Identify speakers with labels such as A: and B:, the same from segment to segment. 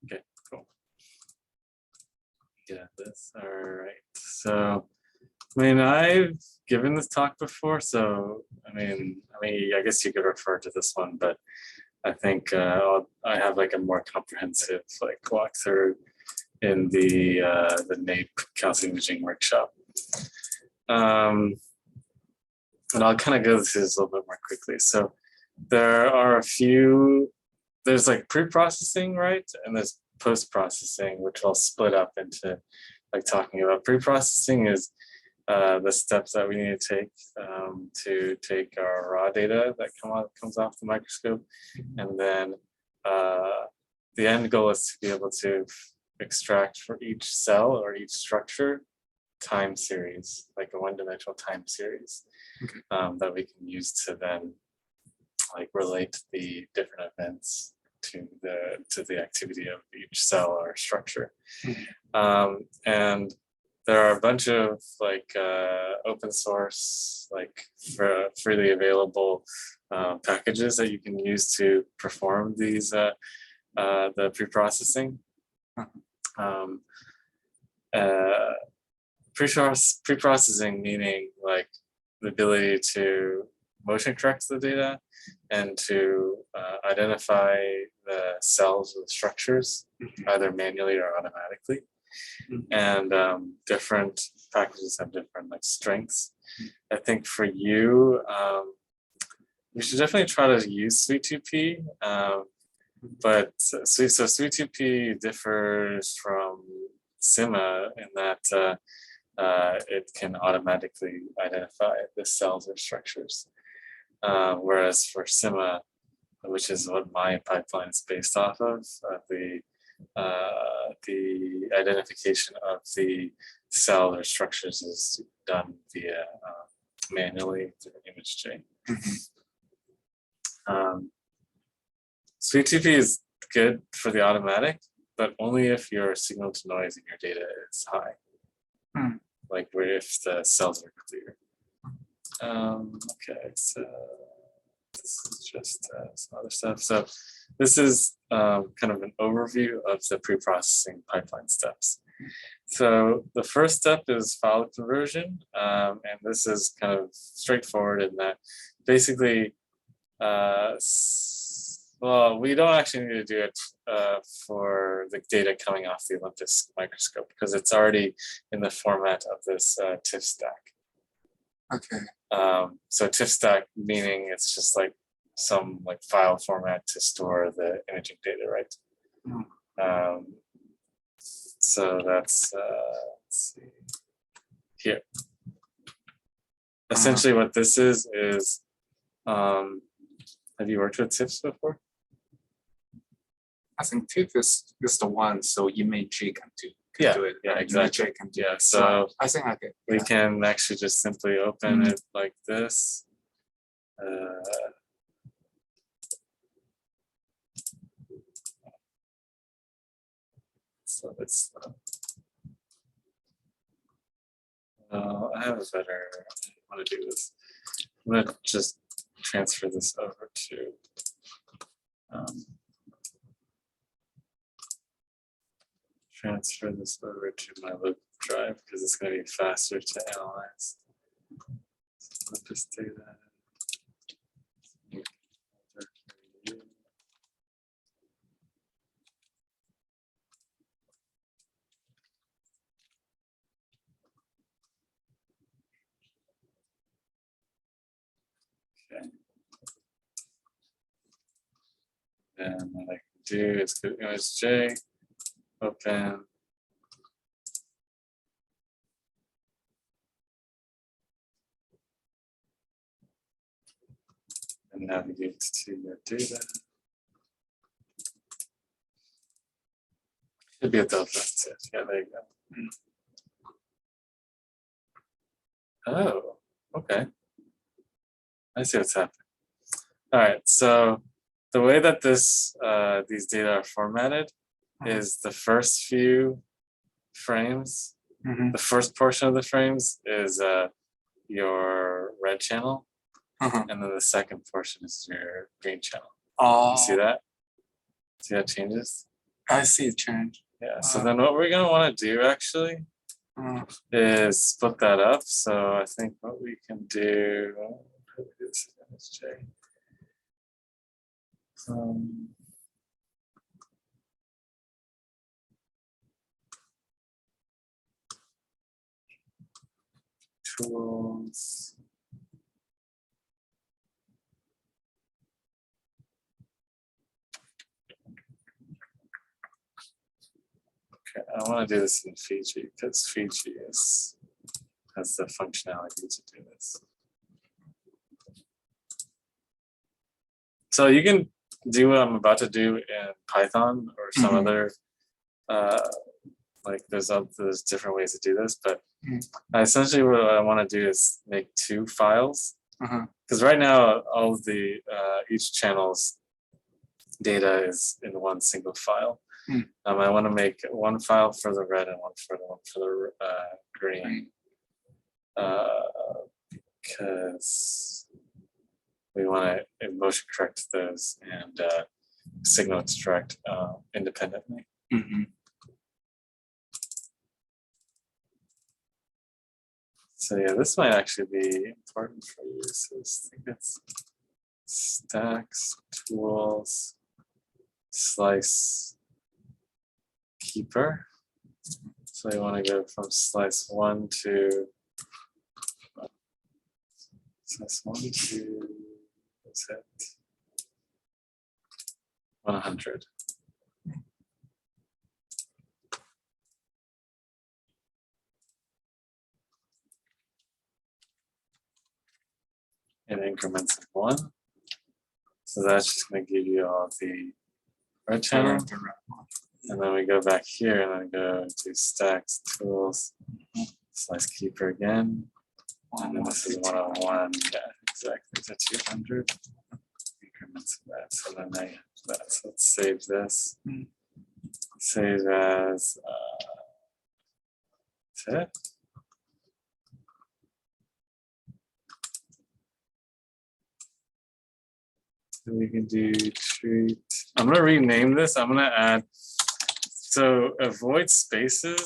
A: Okay, cool. Yeah, this. All right. So, I mean, I've given this talk before, so I guess you could refer to this one, but I think I have like a more comprehensive like walkthrough in the NAPE calcium imaging workshop. And I'll kind of go through this a little bit more quickly. So there are there's like pre-processing, right? And there's post-processing, which I'll split up into like talking about. Pre-processing is the steps that we need to take our raw data that comes off the microscope. And then the end goal is to be able to extract for each cell or each structure time series, like a one-dimensional time series, that we can use to then like relate the different events to the activity of each cell or structure. And there are a bunch of like open source, like freely available packages that you can use to perform these the pre-processing. Pre-processing meaning like the ability to motion correct the data and to identify the cells or the structures, either manually or automatically. And different packages have different like strengths. I think for you, you should definitely try to use Sweet2P. But so Sweet2P differs from SIMA in that it can automatically identify the cells or structures. Whereas for SIMA, which is what my pipeline is based off of, the identification of the cell or structures is done via manually through ImageJ. Sweet2P is good for the automatic, but only if your signal to noise in your data is high, like where if the cells are clear. Okay, so this is just some other stuff. So this is kind of an overview of the pre-processing pipeline steps. So the first step is file conversion, and this is kind of straightforward in that basically, well, we don't actually need to do it for the data coming off the Olympus microscope because it's already in the format of this TIFF stack.
B: Okay.
A: So TIFF stack meaning it's just like some like file format to store the imaging data, right? So that's let's see here. Essentially, what this is have you worked with TIFFs before?
B: I think TIFF is the one, so ImageJ can do it.
A: Yeah, exactly.
B: Can do
A: yeah,
B: it.
A: so
B: I think I get.
A: We can actually just simply open it like this. So it's. I have a better. I want to do this. I'm going to just transfer this over to. Transfer this over to my local drive because it's going to be faster to analyze. So let's just do that. Okay. And what I can do is go to ImageJ, open. And navigate to your data. Should be at the left. Yeah, there you go. Oh, okay. I see what's happening. All right, so the way that these data are formatted is the first few frames, the first portion of the frames is your red channel, and then the second portion is your green channel. You see that? See how it changes?
B: I see a change.
A: Yeah, so then what we're gonna wanna do actually is split that up. So I think what we can do, tools. Okay, I want to do this in Fiji because Fiji has the functionality to do this. So you can do what I'm about to do in Python or some other, like there's different ways to do this, but essentially what I want to do is make two files. Because right now all of the each channel's data is in one single file. I want to make one file for the red and one for the green, because we want to motion correct those and signal extract independently. So yeah, this might actually be important for you. So I think it's stacks, tools, slice, keeper. So you want to go from slice 1 to what's it? 100. In increments of 1. So that's just going to give you all the red channel. And then we go back here and then go to stacks, tools, slice keeper again. And then this is 101. Yeah, exactly to 200 increments of that. So then I have that. So let's save this. Save as that's it. So we can do treat. I'm gonna rename this. I'm gonna add. So avoid spaces.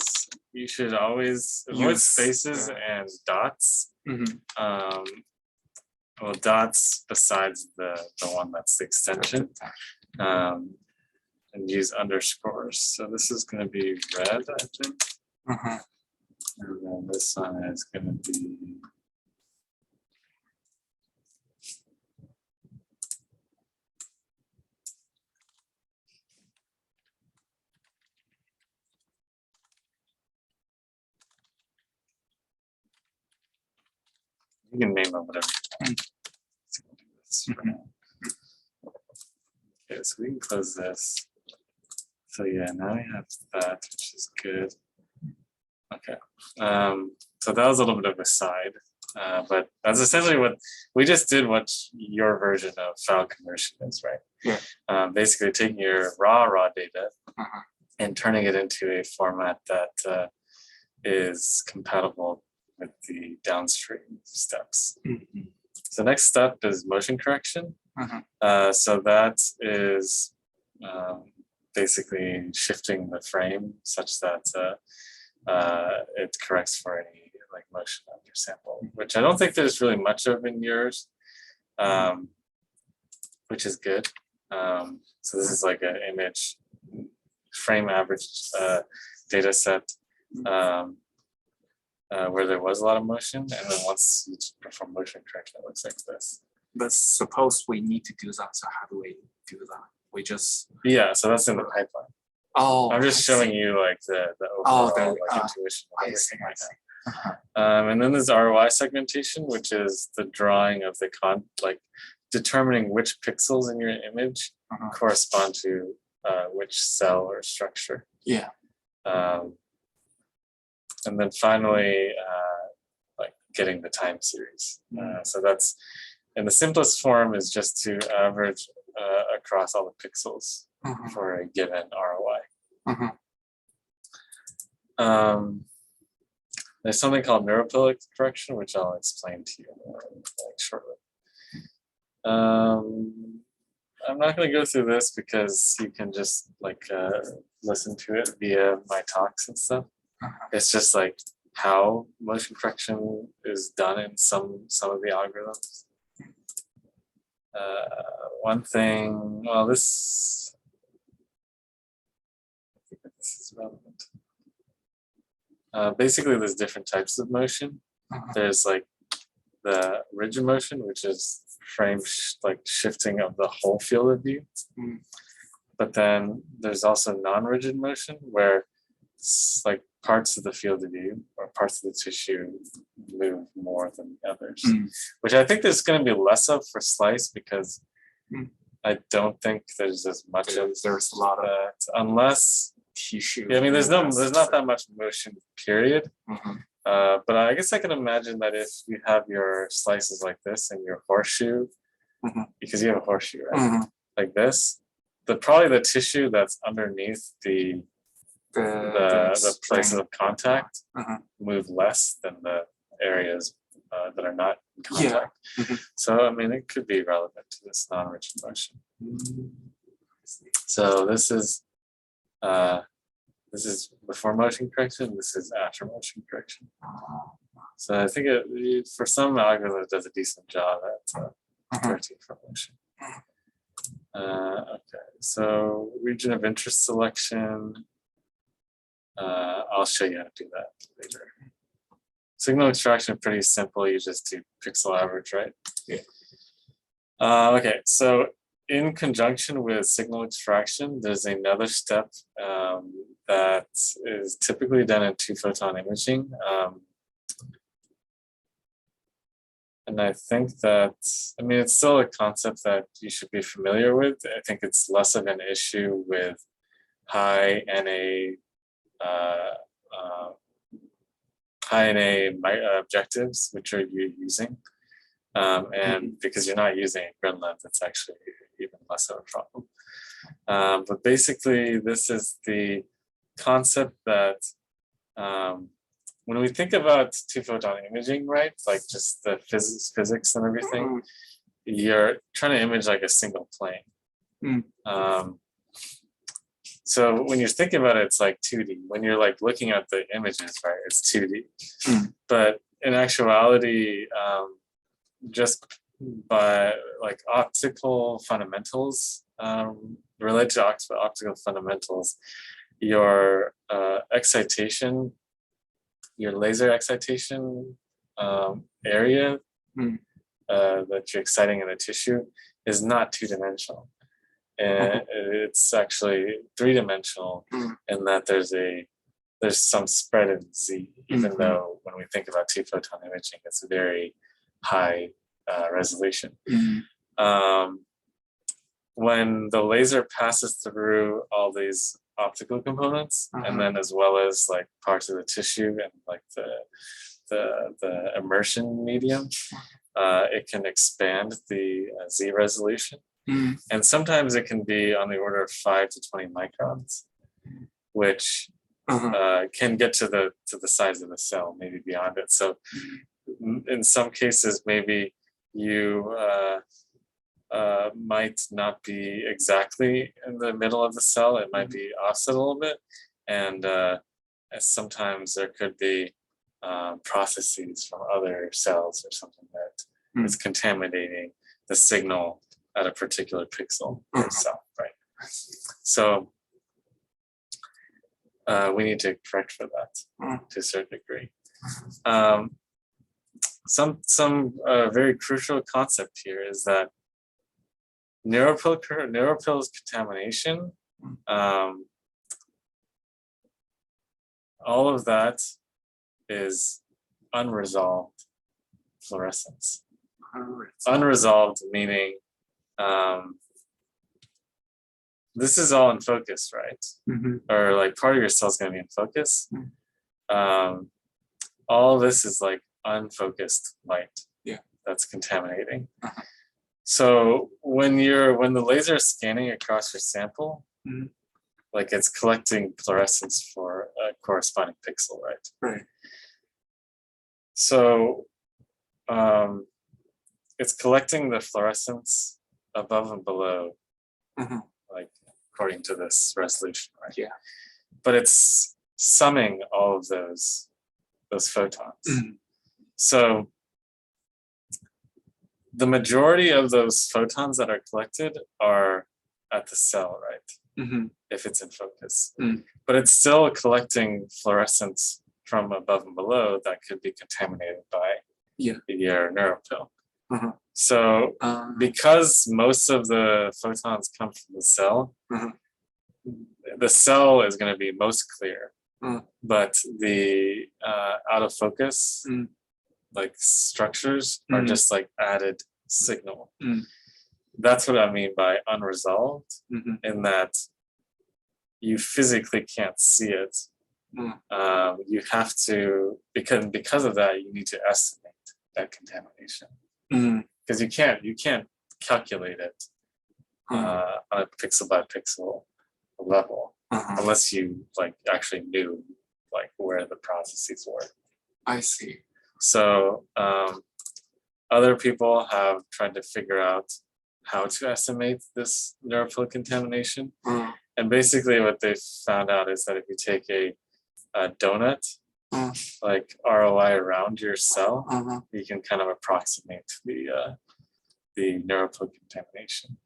A: You should always avoid spaces and dots. Well, dots besides the one that's the extension, and use underscores. So this is going to be red, I think. And then this one is going to be you can name it whatever you want. Okay, so we can close this. So yeah, now we have that, which is good. Okay, so that was a little bit of a side, but that's essentially what we just did. What your version of file conversion is, right?
B: Yeah.
A: Basically, taking your raw data and turning it into a format that is compatible with the downstream steps. So next step is motion correction. So that is basically shifting the frame such that it corrects for any like motion of your sample, which I don't think there's really much of in yours, which is good. So this is like an image frame average data set where there was a lot of motion, and then once you perform motion correction, it looks like this.
B: But suppose we need to do that, so how do we do that? We just
A: so that's in the pipeline. I'm just showing you like the overall like, intuition of everything right now. And then there's ROI segmentation, which is the drawing of the like determining which pixels in your image correspond to which cell or structure. And then finally, like getting the time series. So that's in the simplest form is just to average across all the pixels for a given ROI. There's something called neuropilic correction, which I'll explain to you like shortly. I'm not going to go through this because you can just like listen to it via my talks and stuff. It's just like how motion correction is done in some of the algorithms. One thing, well, this is relevant. Basically, there's different types of motion. There's like the rigid motion, which is frame like shifting of the whole field of view. But then there's also non-rigid motion, where it's like parts of the field of view or parts of the tissue move more than the others, which I think there's going to be less of for slice because I don't think there's as much of
B: There's a lot of
A: that unless
B: tissue.
A: yeah, I mean there's not that much motion period. But I guess I can imagine that if you have your slices like this and your horseshoe, because you have a horseshoe, right? Like this, probably the tissue that's underneath the places of contact move less than the areas that are not in contact. So I mean, it could be relevant to this non-rigid motion. So this is before motion correction. This is after motion correction. So I think for some algorithms it does a decent job at correcting for motion. Okay, so region of interest selection. I'll show you how to do that later. Signal extraction, pretty simple. You just do pixel average, right?
B: Yeah.
A: Okay, so in conjunction with signal extraction, there's another step that is typically done in two-photon imaging. And I think that, I mean, it's still a concept that you should be familiar with. I think it's less of an issue with high NA objectives, which are you using? And because you're not using a grid length, it's actually even less of a problem. But basically, this is the concept that when we think about two-photon imaging, right, like just the physics and everything, you're trying to image like a single plane. So when you're thinking about it, it's like 2D. When you're like looking at the images, right, it's 2D. But in actuality, just by like optical fundamentals, related to optical fundamentals, your excitation, your laser excitation area that you're exciting in the tissue is not two-dimensional. And it's actually three-dimensional in that there's some spread in Z, even though when we think about two-photon imaging, it's a very high resolution. When the laser passes through all these optical components, and then as well as like parts of the tissue and like the immersion medium, it can expand the Z resolution. And sometimes it can be on the order of 5 to 20 microns, which can get to the size of the cell, maybe beyond it. So in some cases, maybe you might not be exactly in the middle of the cell. It might be offset a little bit. And sometimes there could be processes from other cells or something that is contaminating the signal at a particular pixel or cell, right? So we need to correct for that to a certain degree. Some very crucial concept here is that neuropil's contamination, all of that is unresolved fluorescence. Unresolved meaning this is all in focus, right? Or like part of your cell is going to be in focus. All of this is like unfocused light that's contaminating. So when the laser is scanning across your sample, like it's collecting fluorescence for a corresponding pixel, right?
B: Right.
A: So it's collecting the fluorescence above and below
B: Mhm.
A: like according to this resolution, right?
B: Yeah.
A: But it's summing all of those photons.
B: Mhm.
A: So the majority of those photons that are collected are at the cell, right?
B: Mhm.
A: If it's in focus.
B: Mm.
A: But it's still collecting fluorescence from above and below that could be contaminated by
B: Yeah.
A: your neuropill.
B: Mhm.
A: So because most of the photons come from the cell,
B: Mhm.
A: the cell is going to be most clear, but the out of focus like structures are just like added signal. That's what I mean by unresolved, in that you physically can't see it. You have to, because of that, you need to estimate that contamination, because you can't calculate it on a pixel by pixel level unless you like actually knew like where the processes were.
B: I see.
A: So other people have tried to figure out how to estimate this neuropill contamination. And basically what they found out is that if you take a donut, like ROI around your cell, you can kind of approximate the neuropill contamination.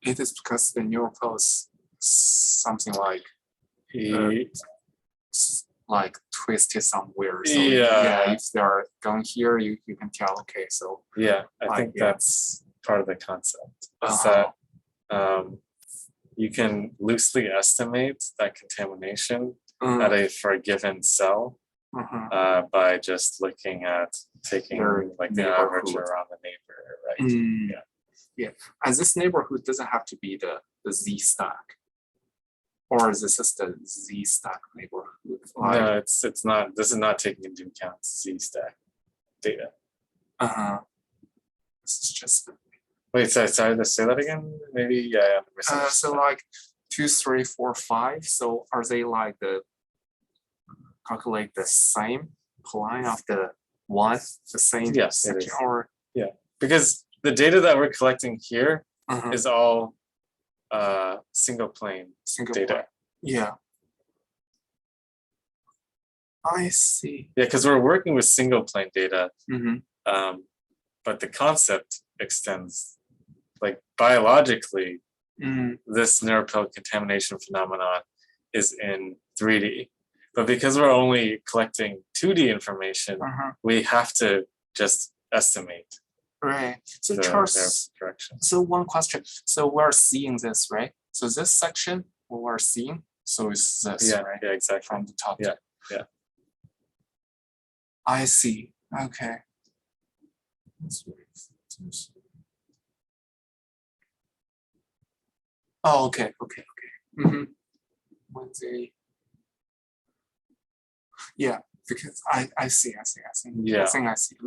B: It is because the neuropill is something like twisted somewhere. So
A: Yeah.
B: if they are going here, you can tell. Okay, so
A: yeah, I think that's part of the concept. Is that you can loosely estimate that contamination for a given cell by just looking at taking like the average around the neighbor, right?
B: And this neighborhood doesn't have to be the Z stack, or is this just the Z stack neighborhood?
A: No, it's not. This is not taking into account Z stack data.
B: This is just.
A: Wait, sorry to say that again. Maybe
B: so like 2, 3, 4, 5. So are they like calculate the same line of the one, the same section, or
A: because the data that we're collecting here is all single plane data.
B: Yeah. I see.
A: Yeah, because we're working with single plane data, but the concept extends. Like biologically, this neuropill contamination phenomenon is in 3D. But because we're only collecting 2D information, we have to just estimate.
B: Right. So Charles, so one question. So we're seeing this, right? So this section we're seeing, so it's this, right?
A: Yeah, exactly.
B: From the top.
A: Yeah.
B: I see. Okay. Oh, okay. When they, because I see.
A: Yeah.
B: I think I see.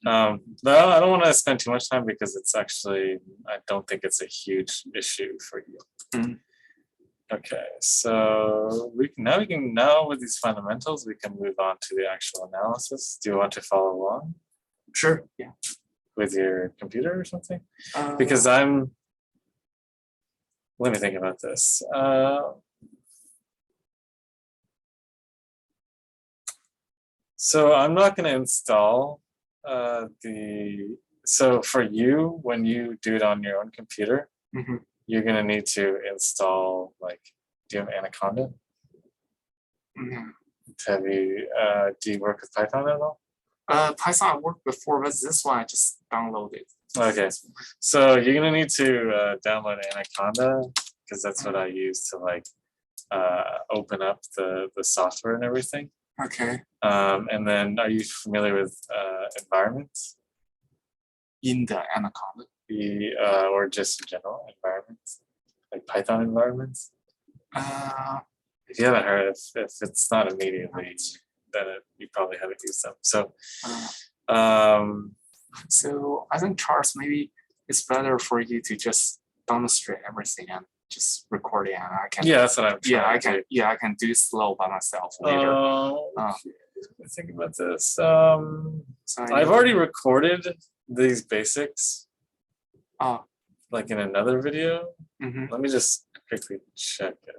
A: But I don't want to spend too much time because it's actually, I don't think it's a huge issue for you. Okay, so now with these fundamentals, we can move on to the actual analysis. Do you want to follow along?
B: Sure. Yeah.
A: With your computer or something? Because let me think about this. So I'm not going to install so for you, when you do it on your own computer, you're going to need to install, like, do you have Anaconda? Do you work with Python at all?
B: Python I worked before, but this one I just downloaded.
A: Okay, so you're going to need to download Anaconda, because that's what I use to like open up the software and everything.
B: Okay.
A: And then, are you familiar with environments?
B: In the Anaconda?
A: Or just in general environments, like Python environments? If you haven't heard, if it's not immediately, then you probably haven't used them. So,
B: so I think Charles, maybe it's better for you to just demonstrate everything and just record it, and I can.
A: Yeah, that's what I'm trying to do.
B: I can do slow by myself later.
A: Think about this. I've already recorded these basics. like in another video.
B: Mm-hmm.
A: Let me just quickly check it.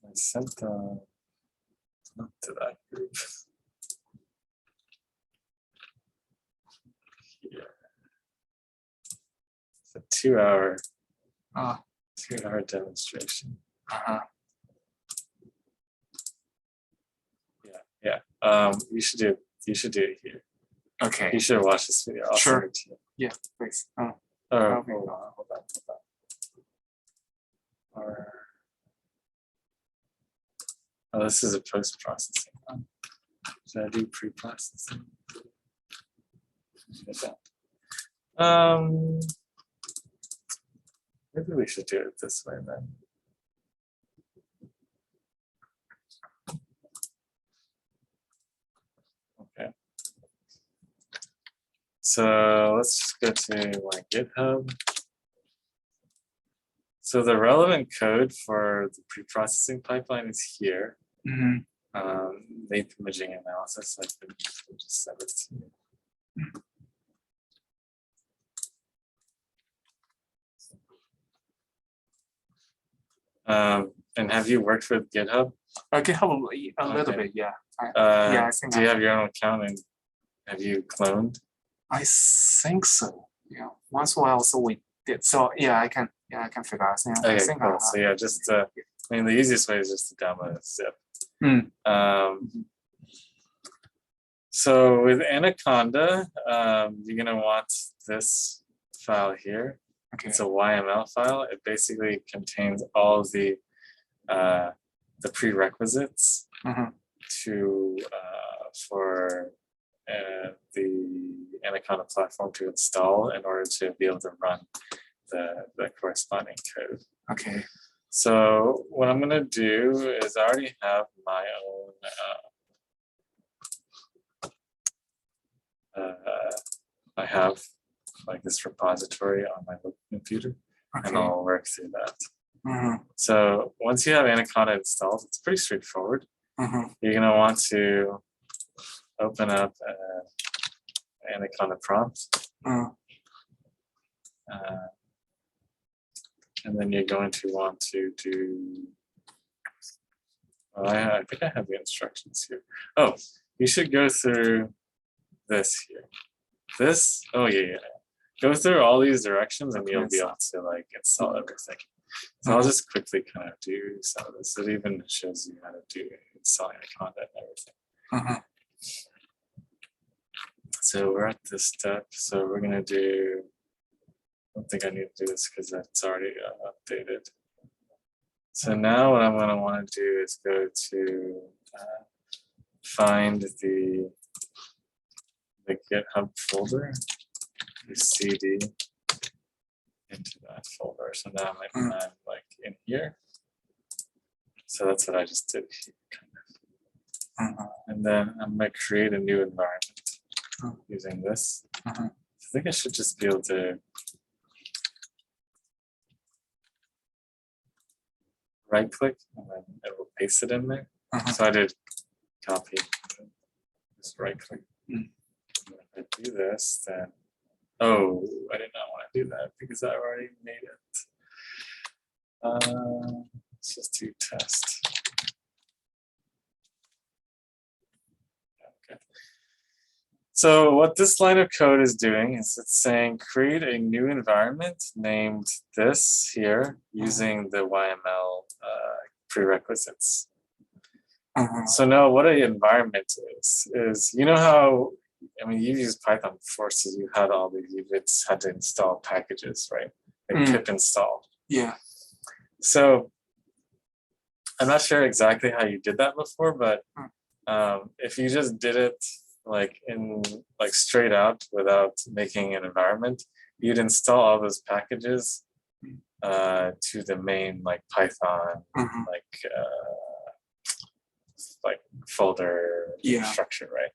A: I sent not to that group. Here. It's a 2-hour demonstration. Yeah. You should do it here.
B: Okay.
A: You should watch this video. I'll send it to you.
B: Yeah, please.
A: Hold on. This is a post-processing one. Should I do pre-processing? Maybe we should do it this way then. Okay. So let's just go to my GitHub. So the relevant code for the pre-processing pipeline is here.
B: Mm-hmm.
A: Late imaging analysis. I can just send it to you. And have you worked with GitHub?
B: GitHub a little bit, yeah.
A: I think. Do you have your own account and have you cloned?
B: I think so. Yeah. Once in a while, so we did. So yeah, I can figure out. Yeah,
A: okay, cool. So yeah, just I mean, the easiest way is just to download a zip. So with Anaconda, you're gonna want this file here.
B: Okay.
A: It's a YML file. It basically contains all of the prerequisites to for the Anaconda platform to install in order to be able to run the corresponding code.
B: Okay.
A: So what I'm gonna do is I already have my own I have like this repository on my local computer, and I'll work through that. So once you have Anaconda installed, it's pretty straightforward. You're gonna want to open up Anaconda prompt, and then you're going to want to do. Well, I think I have the instructions here. Oh, you should go through this here. This, oh yeah. Go through all these directions and you'll be able to like install everything. So I'll just quickly kind of do some of this. It even shows you how to do install Anaconda and everything. So we're at this step. So we're gonna do, I don't think I need to do this because that's already updated. So now what I'm gonna want to do is go to find the GitHub folder, the CD into that folder. So now I'm like in here. So that's what I just did here, kind of. And then I'm gonna create a new environment using this. I think I should just be able to right click and then it will paste it in there. So I did copy, just right click. If I do this, then, oh, I did not want to do that because I already made it. Let's just do test. Okay. So what this line of code is doing is it's saying create a new environment named this here using the YML prerequisites. So now what an environment is you know how, I mean, you've used Python before, so you had all these, you've had to install packages, right? Like pip install.
B: Yeah.
A: So I'm not sure exactly how you did that before, but if you just did it like straight out without making an environment, you'd install all those packages to the main like Python like folder structure, right?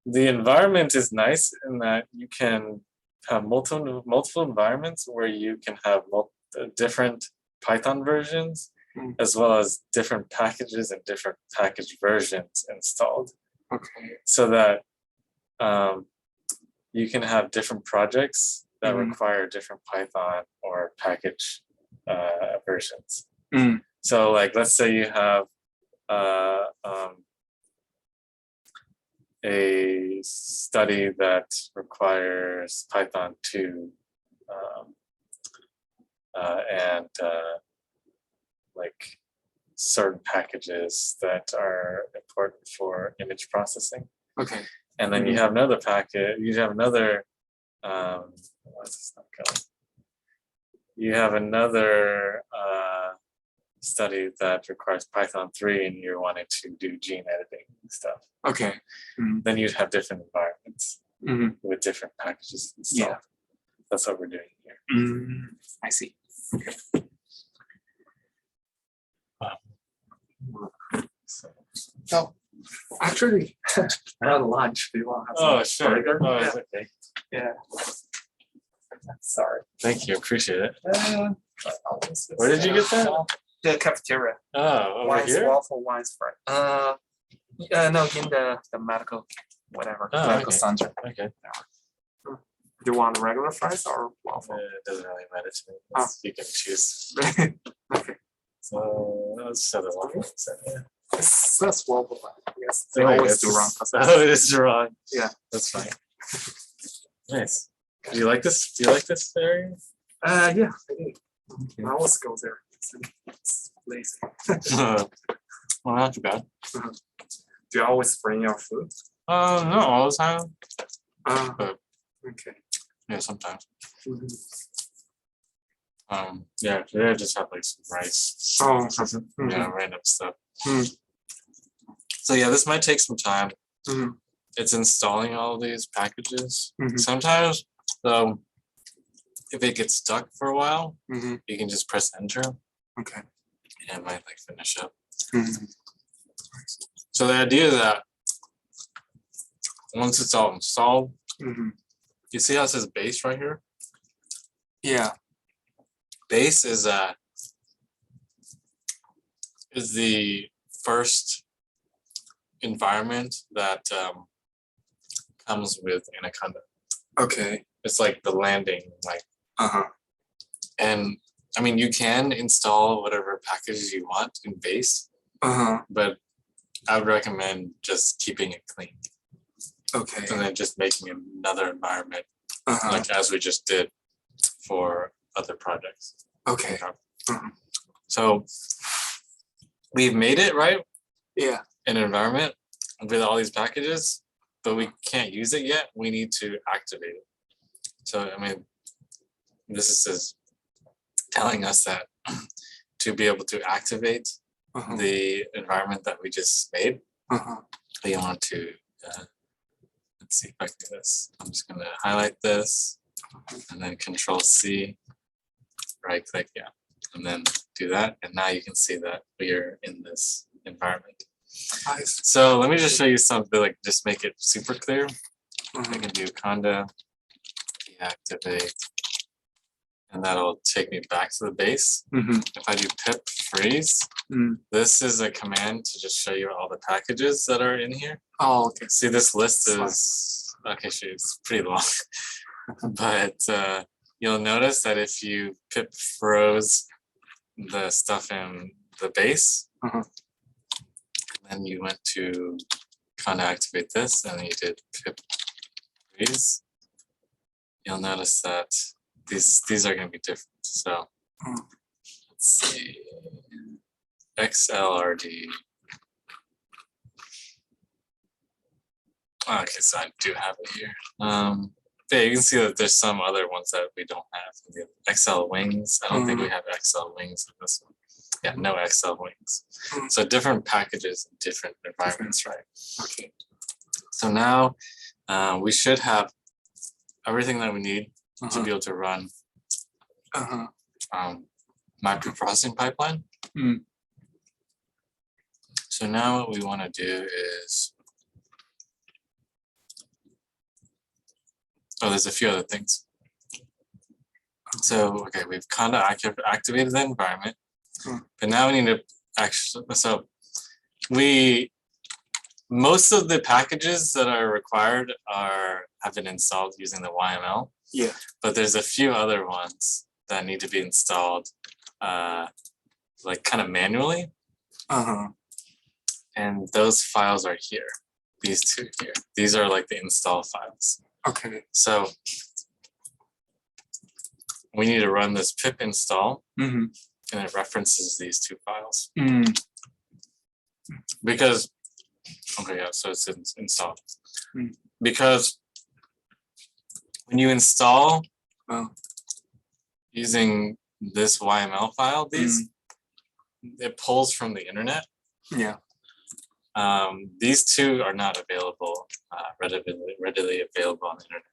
A: The environment is nice in that you can have multiple environments where you can have different Python versions as well as different packages and different package versions installed.
B: Okay.
A: so that you can have different projects that require different Python or package versions. So like, let's say you have a study that requires Python 2 and like certain packages that are important for image processing.
B: Okay.
A: And then you have another packet, you have another, what's this not going? You have another study that requires Python 3 and you're wanting to do gene editing and stuff.
B: Okay.
A: Then you'd have different environments with different packages and stuff. Yeah. That's what we're doing here.
B: I see. Okay. So actually, around lunch, do you want to have some burger?
A: Oh, yeah. Okay.
B: Yeah. Sorry.
A: Thank you. Appreciate it. Where did you get that?
B: The cafeteria.
A: Oh, over here?
B: Waffle, wines, bread. No, in the medical, whatever, medical center.
A: Okay.
B: Do you want regular fries or waffle?
A: It doesn't really matter to me. You can choose.
B: Okay.
A: So let's set it waffle.
B: That's waffle. Yes, they always do wrong.
A: Oh, it is wrong.
B: Yeah,
A: that's fine. Nice. Do you like this? Do you like this area?
B: Yeah, I do. I always go there. It's lazy.
A: Well, not too bad.
B: Do you always bring your food?
A: No, all the time. But,
B: okay.
A: Yeah, sometimes. Yeah, today I just have like some rice. Yeah, random stuff. So yeah, this might take some time. It's installing all these packages. Sometimes, though, if it gets stuck for a while, you can just press enter.
B: Okay.
A: And it might like finish up. So the idea is that once it's all installed, you see how it says base right here?
B: Yeah.
A: Base is the first environment that comes with Anaconda.
B: Okay.
A: It's like the landing, like. And I mean, you can install whatever packages you want in base, but I would recommend just keeping it clean.
B: Okay.
A: And then just making another environment, like as we just did for other projects.
B: Okay.
A: So we've made it, right?
B: Yeah.
A: An environment with all these packages, but we can't use it yet. We need to activate it. So, I mean, this is telling us that to be able to activate the environment that we just made, you want to, let's see if I can do this. I'm just going to highlight this and then Control C, right click, yeah, and then do that. And now you can see that we are in this environment.
B: Nice.
A: So let me just show you something, like just make it super clear. I can do conda deactivate, and that'll take me back to the base. If I do pip freeze, this is a command to just show you all the packages that are in here.
B: Oh, okay.
A: See, this list is, okay, shoot, it's pretty long, but you'll notice that if you pip froze the stuff in the base, then you went to kind of activate this and you did pip freeze, you'll notice that these are going to be different. So let's see, XLRD. Okay, so I do have it here. Yeah, you can see that there's some other ones that we don't have. XL wings. I don't think we have XL wings in this one. Yeah, no XL wings. So different packages in different environments, right?
B: Okay.
A: So now we should have everything that we need to be able to run my preprocessing pipeline. So now what we want to do is, there's a few other things. So, okay, we've kind of activated the environment, but now we need to actually, so we most of the packages that are required have been installed using the YML.
B: Yeah.
A: But there's a few other ones that need to be installed like kind of manually. And those files are here. These two here. These are like the install files.
B: Okay.
A: So we need to run this pip install, and it references these two files. Because, okay, yeah, so it's installed. Because when you install using this YML file, it pulls from the internet.
B: Yeah.
A: These two are not available, readily available on the internet.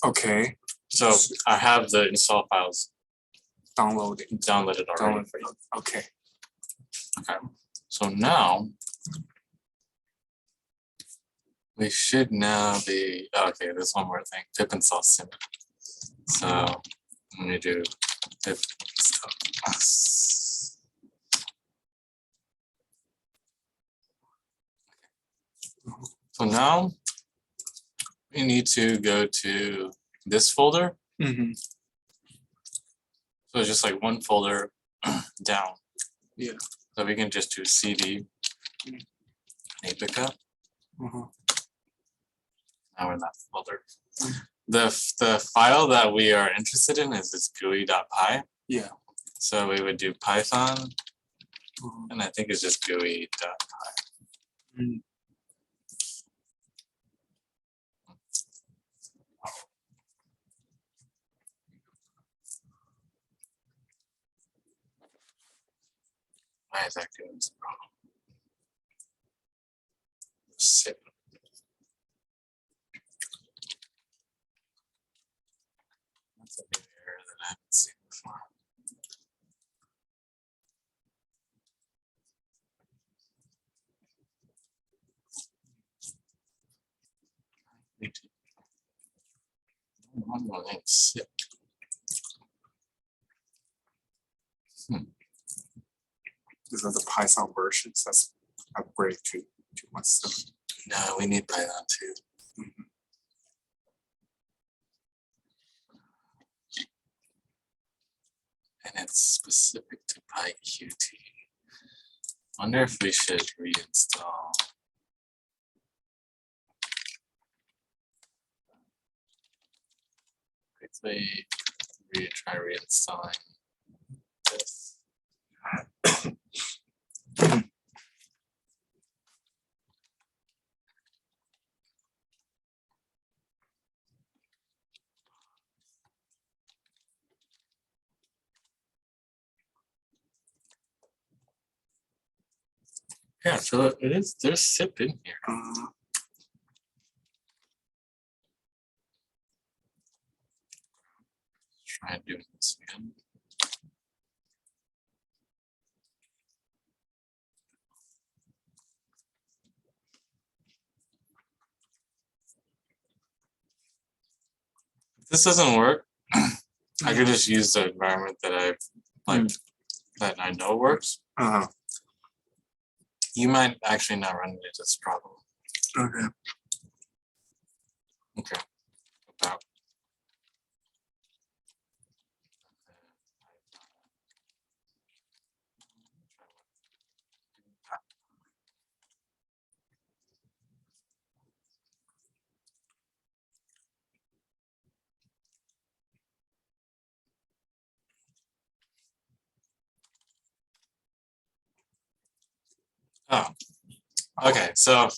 B: Okay.
A: So I have the install files
B: downloaded
A: already for you.
B: Okay.
A: Okay. So now we should now be okay. There's one more thing. Pip install sim. So let me do pip install. So now we need to go to this folder. So it's just like one folder down.
B: Yeah.
A: So we can just do cd NAPECA. Now we're in that folder. The file that we are interested in is this GUI.py.
B: Yeah.
A: So we would do Python, and I think it's just GUI.py. Why is that doing this wrong? Sit. That's a new error that I haven't seen before. One more thing, sit.
B: These are the Python versions. That's upgrade to much stuff.
A: No, we need Python too. And it's specific to PyQt. Wonder if we should reinstall. Quickly try reinstalling this. Yeah, so it is. There's SIP in here. Try doing this again. If this doesn't work, I could just use the environment that that I know works. You might actually not run into this problem.
B: Okay.
A: Okay. About. Oh, okay. So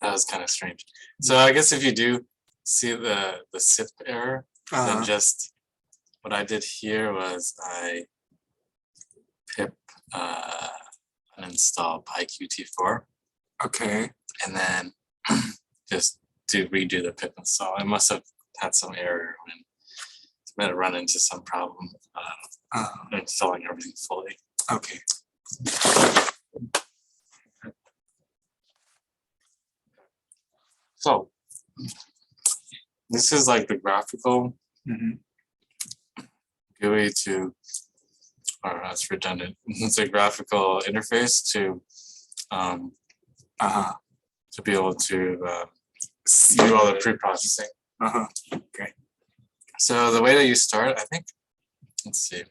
A: that was kind of strange. So I guess if you do see the SIP error, then just what I did here was I pip uninstall PyQt4.
B: Okay.
A: And then just to redo the pip install. I must have had some error when it's going to run into some problem installing everything fully.
B: Okay.
A: So this is like the graphical GUI to, or that's redundant. It's a graphical interface to to be able to do all the pre-processing.
B: Okay.
A: So the way that you start, I think, let's see.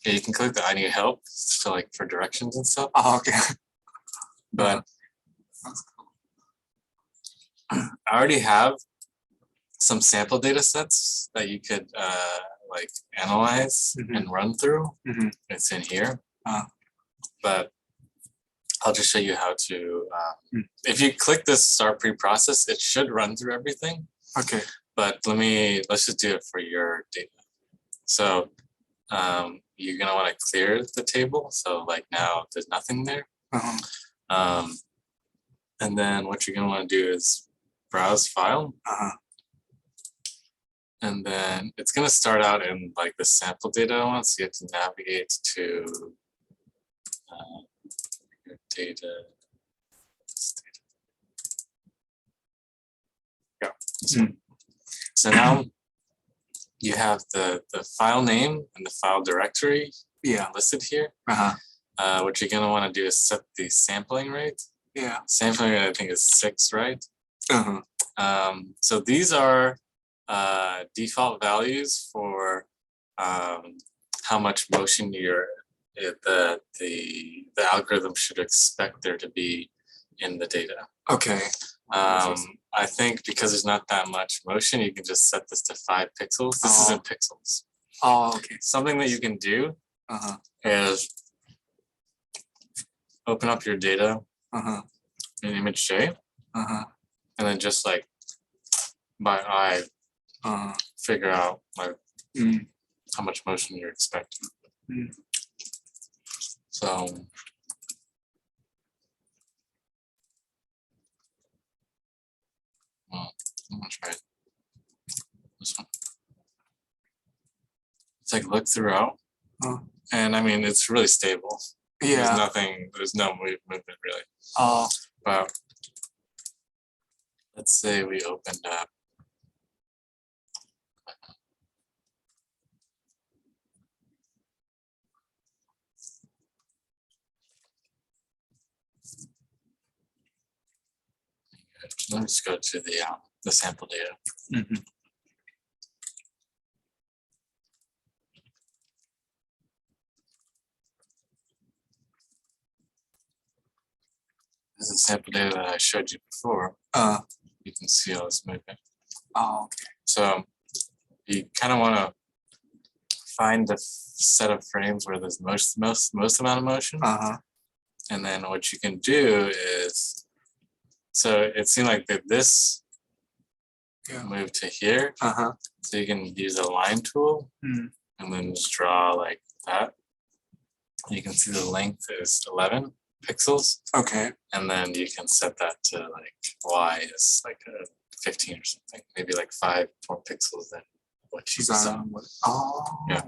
A: Yeah, you can click the I need help to like for directions and stuff.
B: Oh, okay.
A: But I already have some sample data sets that you could like analyze and run through. It's in here. But I'll just show you how to, if you click this start pre-process, it should run through everything.
B: Okay.
A: But let's just do it for your data. So you're gonna want to clear the table. So like now there's nothing there. And then what you're gonna want to do is browse file. And then it's gonna start out in like the sample data one. So you have to navigate to your data. Yeah. So now you have the file name and the file directory listed here. What you're gonna want to do is set the sampling rate. Sampling rate I think is 6, right? So these are default values for how much motion the algorithm should expect there to be in the data.
B: Okay.
A: I think because there's not that much motion, you can just set this to 5 pixels. This is in pixels.
B: Oh, okay.
A: Something that you can do is open up your data in image J, and then just like by eye figure out like how much motion you're expecting. So I'm gonna try this one. It's like look throughout, and I mean it's really stable. There's no movement really. But let's say we opened up let's go to the sample data. This is sample data that I showed you before. You can see all this movement.
B: Okay.
A: So you kind of want to find the set of frames where there's most amount of motion. And then what you can do is, so it seemed like this moved to here. So you can use a line tool and then just draw like that. You can see the length is 11 pixels.
B: Okay.
A: And then you can set that to like Y is like a 15 or something, maybe like 5 more pixels than what you saw. Yeah.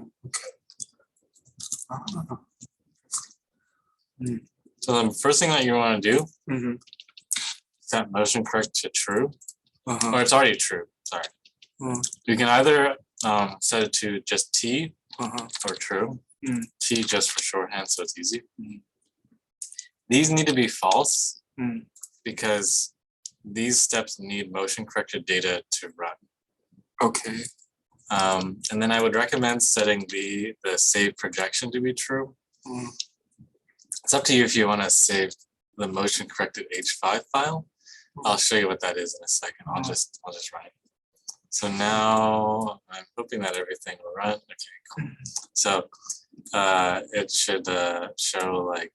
B: Okay.
A: So the first thing that you want to do, set motion correct to true, or it's already true. Sorry. You can either set it to just T or true. T just for shorthand, so it's easy. These need to be false because these steps need motion corrected data to run.
B: Okay.
A: And then I would recommend setting the save projection to be true. It's up to you if you want to save the motion corrected H5 file. I'll show you what that is in a second. I'll just run it. So now I'm hoping that everything will run. Okay, cool. So it should show like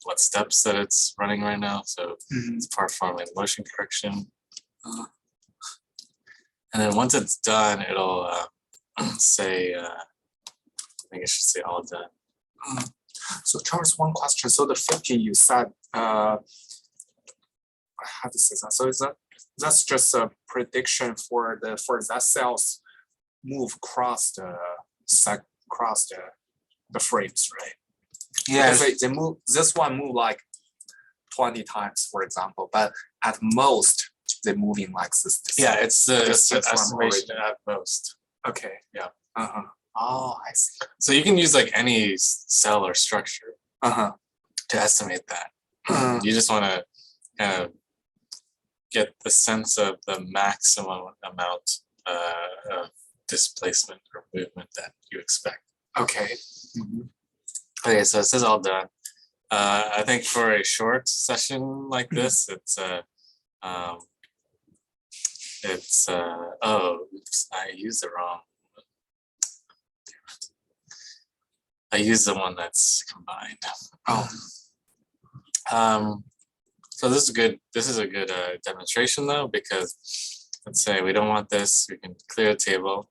A: what steps that it's running right now. So it's performing motion correction. And then once it's done, it'll say, I think it should say all done.
B: So Charles, one question. So the 50 you said, how to say that? So is that's just a prediction for that cells move across the frames, right?
A: Yeah.
B: They move. This one move like 20 times, for example, but at most they're moving like this.
A: Yeah, it's the estimation at most.
B: Okay.
A: Yeah.
B: Oh, I see.
A: So you can use like any cell or structure to estimate that. You just want to kind of get the sense of the maximum amount of displacement or movement that you expect.
B: Okay.
A: Okay, so this is all done. I think for a short session like this, oh, oops, I used the wrong. I used the one that's combined.
B: Oh.
A: So this is good. This is a good demonstration though, because let's say we don't want this, we can clear a table.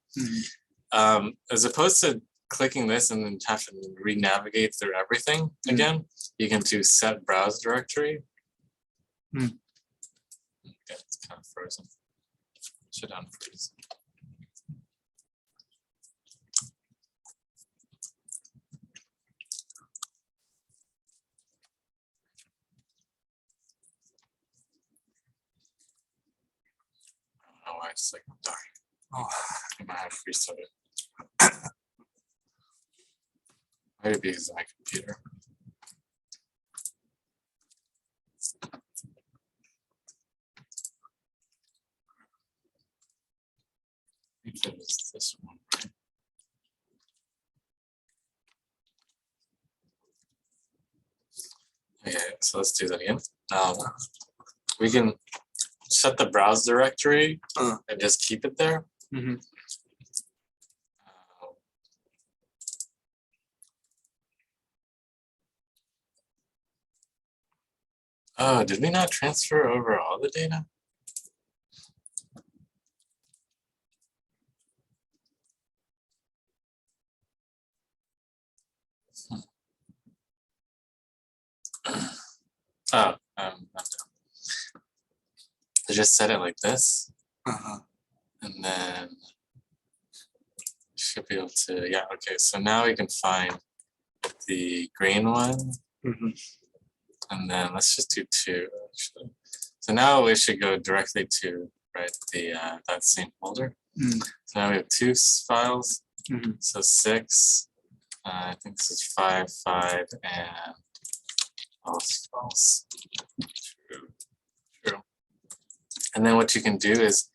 A: As opposed to clicking this and then have to re-navigate through everything again, you can do set browse directory. Okay, it's kind of frozen. Should unfreeze. I don't know why it's like dying. Oh, I might have to restart it. Maybe because of my computer. I think it was this one, right? Okay, so let's do that again. We can set the browse directory and just keep it there. Oh, did we not transfer over all the data? Oh, I'm done. I just set it like this, and then should be able to, yeah, okay. So now we can find the green one, and then let's just do 2 actually. So now we should go directly to that same folder. So now we have 2 files. So 6. I think this is 5, 5, and false. True. And then what you can do is,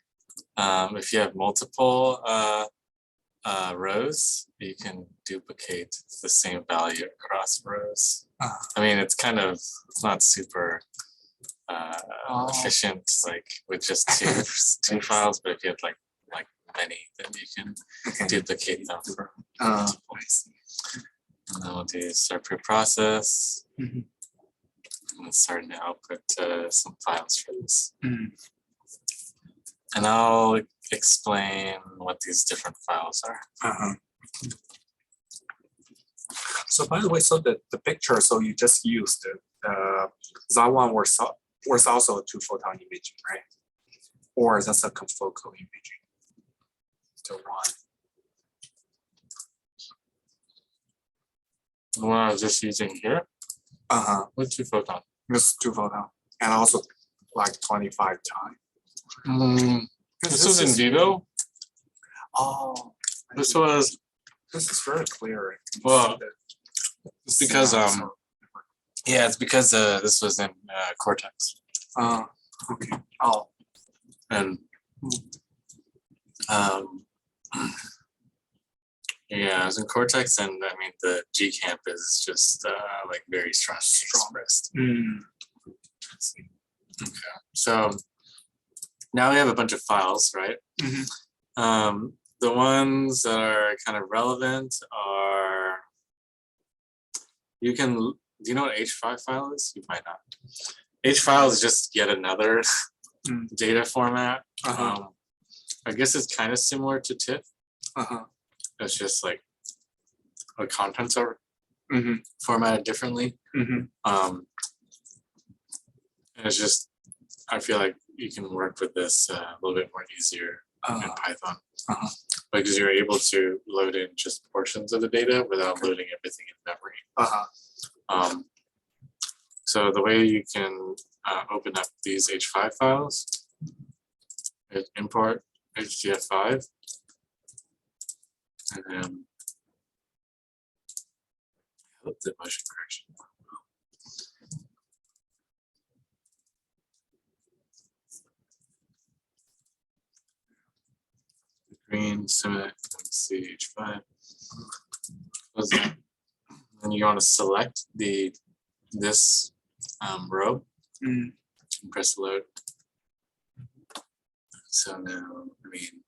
A: if you have multiple rows, you can duplicate the same value across rows. I mean, it's not super efficient, like with just two files, but if you have like many, then you can duplicate them for multiple. And then we'll do start preprocess. And starting to output some files for this. And I'll explain what these different files are.
B: So by the way, so the picture, so you just used that one was also 2 photon imaging, right? Or that's a confocal imaging. The one.
A: The one I was just using here. With 2 photon.
B: Just 2 photon, and also like 25 times.
A: This was in vivo.
B: Oh,
A: this was.
B: This is very clear.
A: Well, it's because yeah, it's because this was in Cortex.
B: Okay. Oh,
A: and yeah, it was in Cortex, and I mean the G-Camp is just like very strongly expressed. Okay, so now we have a bunch of files, right? The ones that are kind of relevant are, do you know what H5 file is? You might not. H file is just yet another data format. I guess it's kind of similar to TIFF. It's just like the contents are formatted differently. And it's just, I feel like you can work with this a little bit more easier in Python because you're able to load in just portions of the data without loading everything in memory. So the way you can open up these H5 files is import HDF5, and then I hope the motion correction. green cement, see H5. Close that. And you want to select this row
B: Mm.
A: and press load. So now, I mean,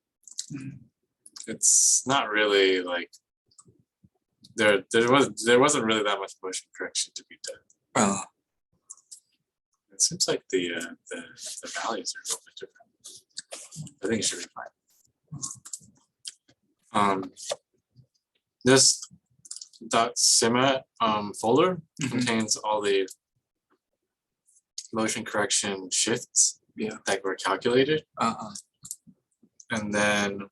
A: it's not really like there wasn't really that much motion correction to be done.
B: Oh.
A: It seems like the values are a little bit different. I think it should be fine. This .sima folder contains all the motion correction shifts that were calculated. And then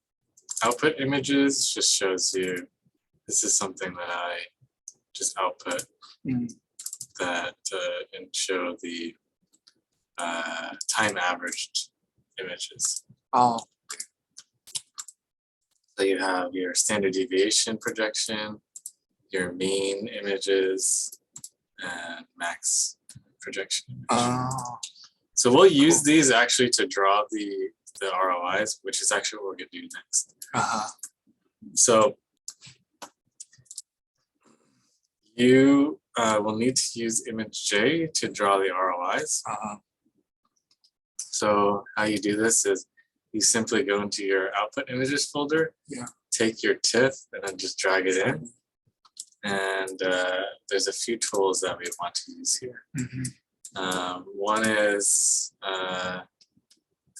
A: output images just shows you, this is something that I just output that and show the time averaged images.
B: Oh.
A: So you have your standard deviation projection, your mean images, and max projection image.
B: Oh.
A: So we'll use these actually to draw the ROIs, which is actually what we're going to do next. So you will need to use image J to draw the ROIs. So how you do this is you simply go into your output images folder, take your TIFF, and then just drag it in. And there's a few tools that we want to use here. One is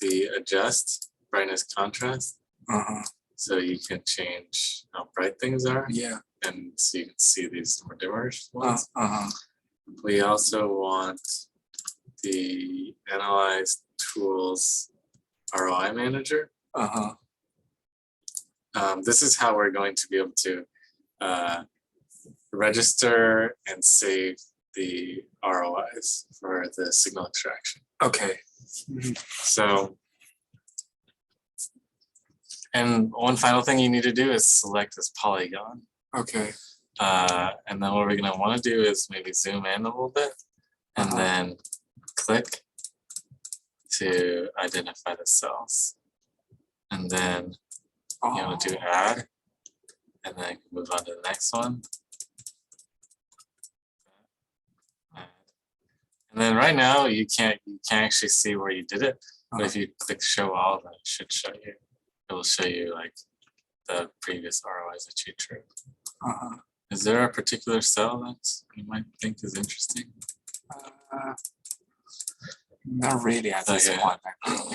A: the adjust brightness contrast. So you can change how bright things are. And so you can see these more dimmer ones. We also want the analyze tools ROI manager. This is how we're going to be able to register and save the ROIs for the signal extraction.
B: Okay.
A: So, and one final thing you need to do is select this polygon.
B: Okay.
A: And then what we're going to want to do is maybe zoom in a little bit and then click to identify the cells. And then you want to do add, and then move on to the next one. And then right now you can't actually see where you did it, but if you click show all, then it should show you. It will show you like the previous ROIs that you drew. Is there a particular cell that you might think is interesting?
B: Not really at this point.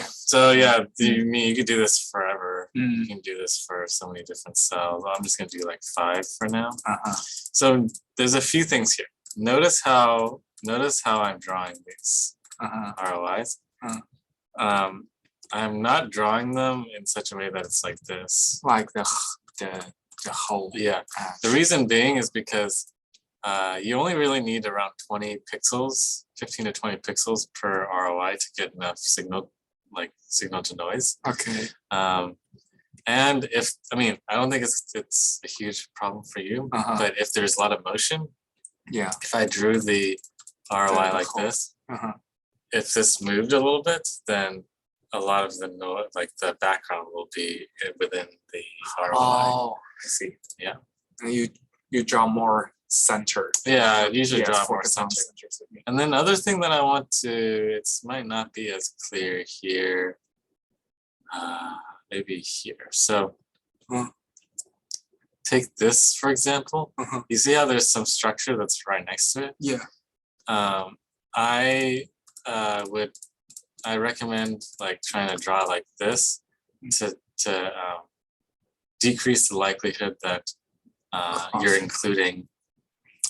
A: So yeah, you could do this forever. You can do this for so many different cells. I'm just gonna do like 5 for now. So there's a few things here. Notice how I'm drawing these ROIs. I'm not drawing them in such a way that it's like this.
B: Like the whole.
A: Yeah. The reason being is because you only really need around 20 pixels, 15 to 20 pixels per ROI to get enough signal to noise.
B: Okay.
A: And I don't think it's a huge problem for you, but if there's a lot of motion, if I drew the ROI like this, if this moved a little bit, then a lot of the noise, like the background, will be within the ROI.
B: Oh, I see.
A: Yeah.
B: And you draw more centered.
A: Yeah, I usually draw more centered. And then other thing that I want to, it might not be as clear here. Maybe here. So take this, for example. You see how there's some structure that's right next to it?
B: Yeah.
A: I recommend like trying to draw like this to decrease the likelihood that you're including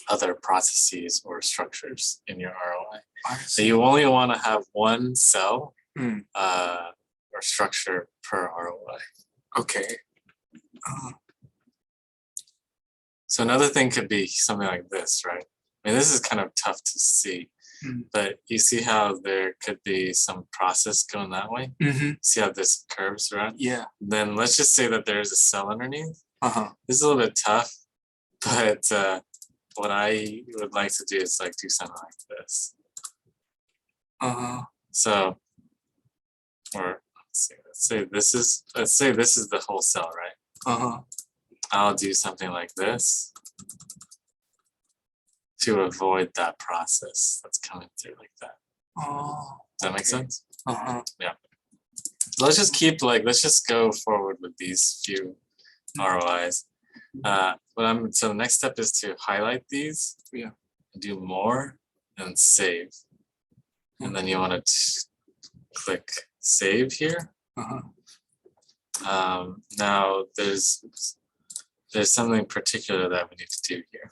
A: other processes or structures in your ROI. So you only want to have one cell or structure per ROI.
B: Okay.
A: So another thing could be something like this, right? I mean, this is kind of tough to see, but you see how there could be some process going that way? See how this curves around?
B: Yeah.
A: Then let's just say that there's a cell underneath. This is a little bit tough, but what I would like to do is like do something like this. So, or let's say this is the whole cell, right?
B: Uh-huh.
A: I'll do something like this to avoid that process that's coming through like that.
B: Oh,
A: Does that make sense?
B: uh-huh.
A: So let's just go forward with these few ROIs. So the next step is to highlight these,
B: Yeah.
A: do more, and save. And then you want to click save here.
B: Uh-huh.
A: Now there's something particular that we need to do here.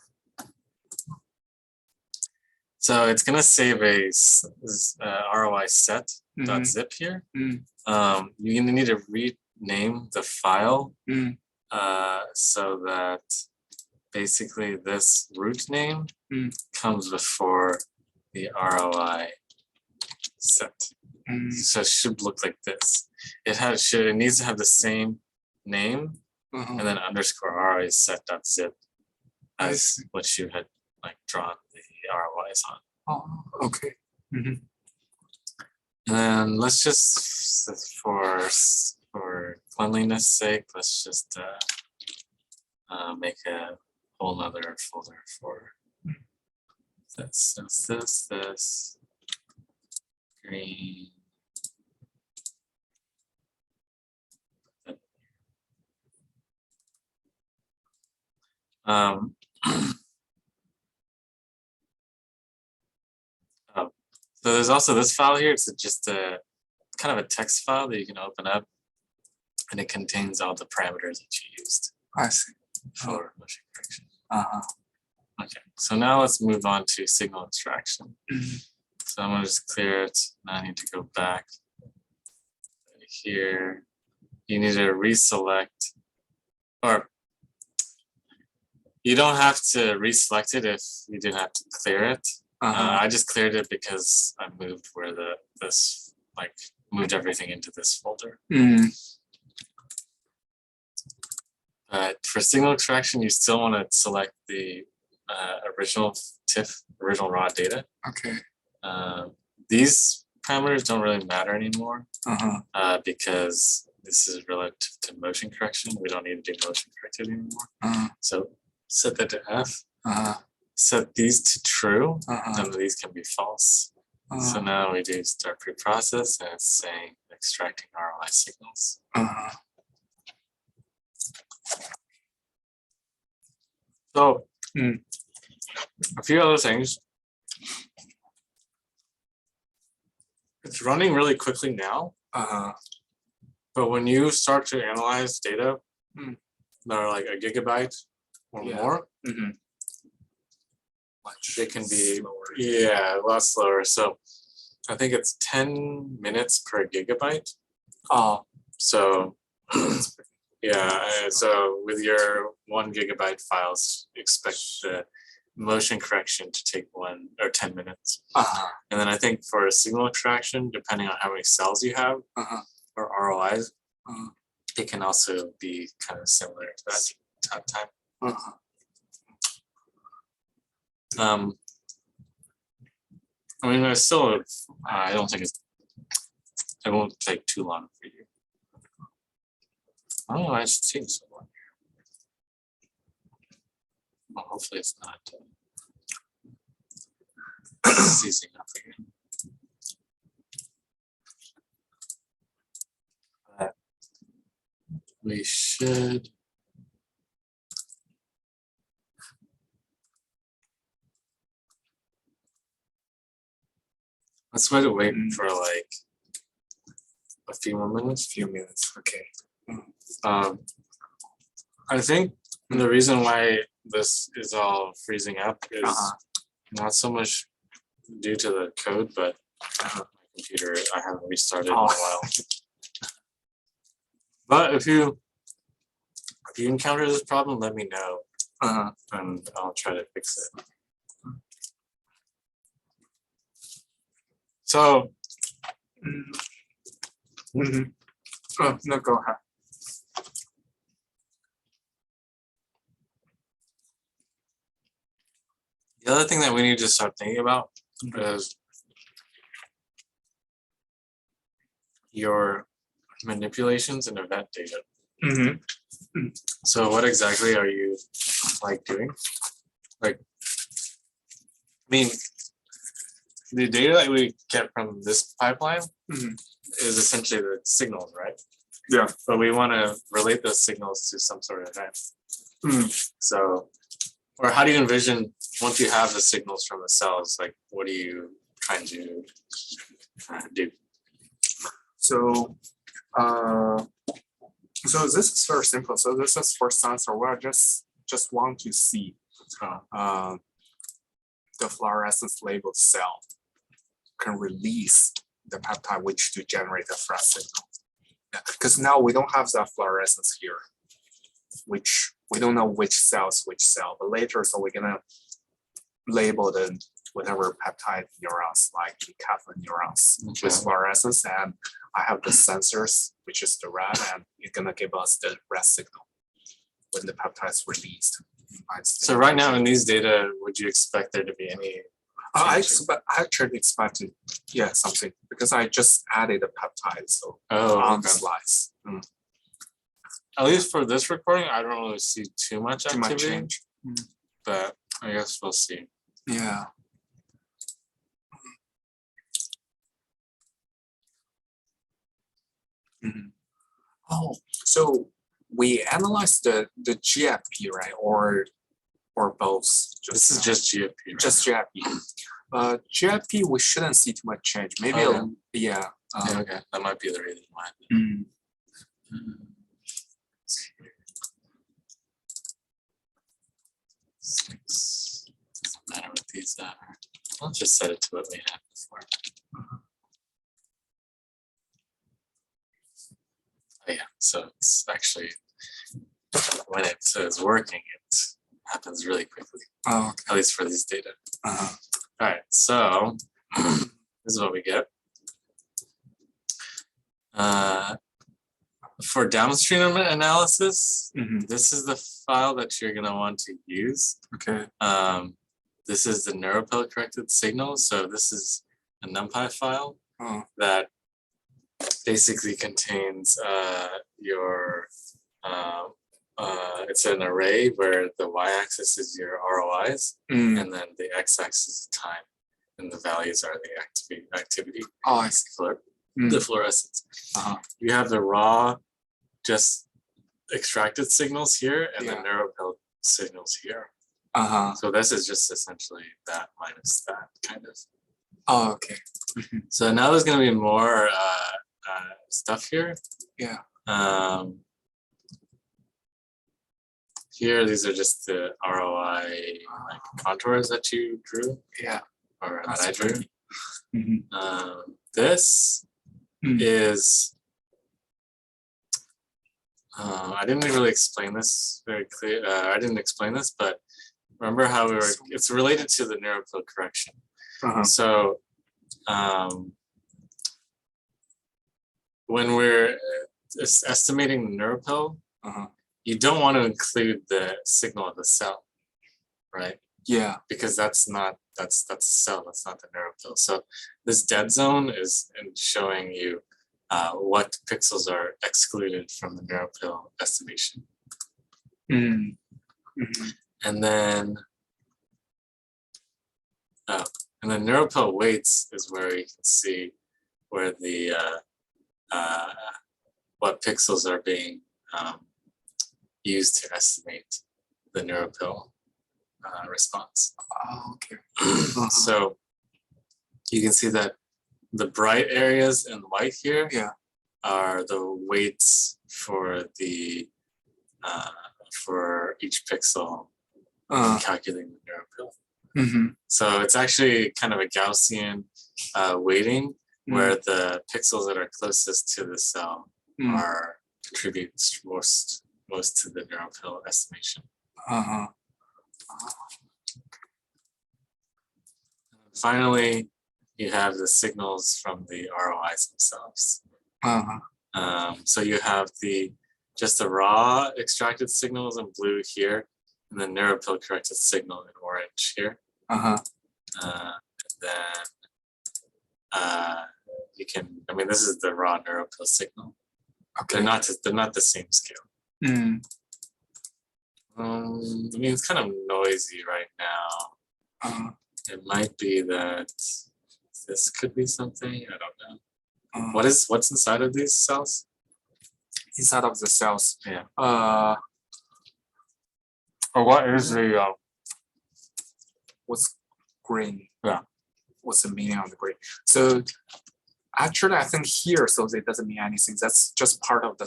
A: So it's gonna save a ROI set.zip here. You're gonna need to rename the file so that basically this root name comes before the ROI set. So it should look like this. It needs to have the same name and then underscore ROI set.zip as what you had like drawn the ROIs on.
B: Oh, okay.
A: And then let's just, for cleanliness sake, let's just make a whole nother folder for this, this, green. So there's also this file here. It's just a kind of a text file that you can open up, and it contains all the parameters that you used
B: I see.
A: for motion correction.
B: Uh-huh.
A: Okay, so now let's move on to signal extraction. So I'm gonna just clear it. Now I need to go back here. You need to reselect, or you don't have to reselect it if you didn't have to clear it. I just cleared it because I moved where moved everything into this folder. But for signal extraction, you still want to select the original TIFF, original raw data.
B: Okay.
A: These parameters don't really matter anymore because this is relative to motion correction. We don't need to do motion corrected anymore. So set that to F. Set these to true. None of these can be false. So now we do start preprocess, and it's saying extracting ROI signals. So a few other things. It's running really quickly now. But when you start to analyze data that are like a gigabyte or more, they can be a lot slower. So I think it's 10 minutes per gigabyte. So so with your 1 gigabyte files, expect the motion correction to take 1 or 10 minutes. And then I think for a signal extraction, depending on how many cells you have or ROIs, it can also be kind of similar to that time. I mean, there's still, I don't think it won't take too long for you. I don't know, I should see someone here. Well, hopefully it's not seizing up again. But we should. Let's wait for like a few more minutes. Okay. I think the reason why this is all freezing up is not so much due to the code, but my computer, I haven't restarted in a while. But if you encounter this problem, let me know, and I'll try to fix it. So,
B: No, go ahead.
A: the other thing that we need to start thinking about is your manipulations and event data.
B: Mm-hmm.
A: So what exactly are you like doing? Like, I mean, the data that we get from this pipeline is essentially the signals, right?
B: Yeah.
A: But we want to relate those signals to some sort of event. So, or how do you envision once you have the signals from the cells, like what are you trying to do?
B: So, so this is very simple. So this is for sensor. We just want to see the fluorescence labeled cell can release the peptide which to generate a flash signal. Because now we don't have that fluorescence here, which we don't know which cells which cell. But later, so we're gonna label the whatever peptide neurons, like the kappa neurons, with fluorescence, and I have the sensors, which is the red, and it's gonna give us the red signal when the peptide is released.
A: So right now in these data, would you expect there to be any?
B: I actually expected, yeah, something, because I just added a peptide, so on the slides.
A: At least for this recording, I don't really see too much activity,
B: change.
A: but I guess we'll see.
B: Yeah. Oh, so we analyzed the GFP, right? Or both?
A: This is just GFP. Right?
B: Just GFP. GFP, we shouldn't see too much change. Maybe, yeah.
A: Okay, that might be the reason why. Doesn't matter what these are. I'll just set it to what we had before. Oh yeah, so it's actually when it says working, it happens really quickly.
B: Oh, okay.
A: At least for these data. All right, so this is what we get. For downstream analysis, this is the file that you're going to want to use.
B: Okay.
A: This is the neuropil corrected signal. So this is a NumPy file that basically contains your it's an array where the y-axis is your ROIs and then the x-axis is time, and the values are the activity.
B: Oh, I see.
A: The fluorescence. You have the raw, just extracted signals here, and the neuropil signals here. So this is just essentially that minus that kind of.
B: Oh, okay.
A: So now there's going to be more stuff here.
B: Yeah.
A: Here, these are just the ROI contours that you drew.
B: Yeah.
A: Or that I drew. This is, I didn't really explain this very clear. I didn't explain this, but remember how we were, it's related to the neuropil correction. So when we're estimating the neuropil, you don't want to include the signal of the cell, right?
B: Yeah.
A: Because that's a cell, that's not the neuropil. So this dead zone is showing you what pixels are excluded from the neuropil estimation. And then neuropil weights is where you can see where the what pixels are being used to estimate the neuropil response.
B: Oh, okay.
A: So you can see that the bright areas in white here are the weights for the for each pixel calculating the neuropil. So it's actually kind of a Gaussian weighting where the pixels that are closest to the cell are contribute most to the neuropil estimation. Finally, you have the signals from the ROIs themselves. So you have just the raw extracted signals in blue here, and the neuropil corrected signal in orange here. And then you can, I mean, this is the raw neuropil signal.
B: Okay.
A: They're not the same scale.
B: Mm.
A: I mean, it's kind of noisy right now. It might be that this could be something. I don't know. What's inside of these cells?
B: Inside of the cells.
A: Yeah.
B: Or what is the what's green?
A: Yeah.
B: What's the meaning of the green? So actually, I think here, so it doesn't mean anything. That's just part of the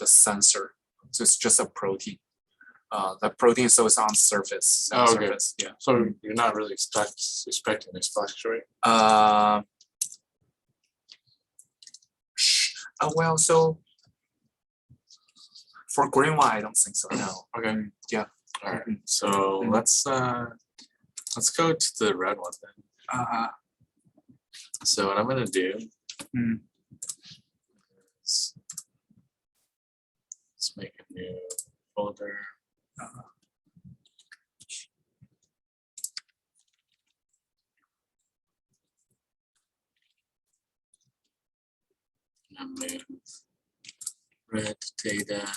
B: sensor. So it's just a protein. The protein, so it's on surface.
A: Oh, okay.
B: Surface. Yeah.
A: So you're not really expecting this fluctuate?
B: Well, so for green one, I don't think so. No.
A: Okay.
B: Yeah.
A: All right. So let's go to the red one then. So what I'm gonna do is let's make a new folder. And move red data.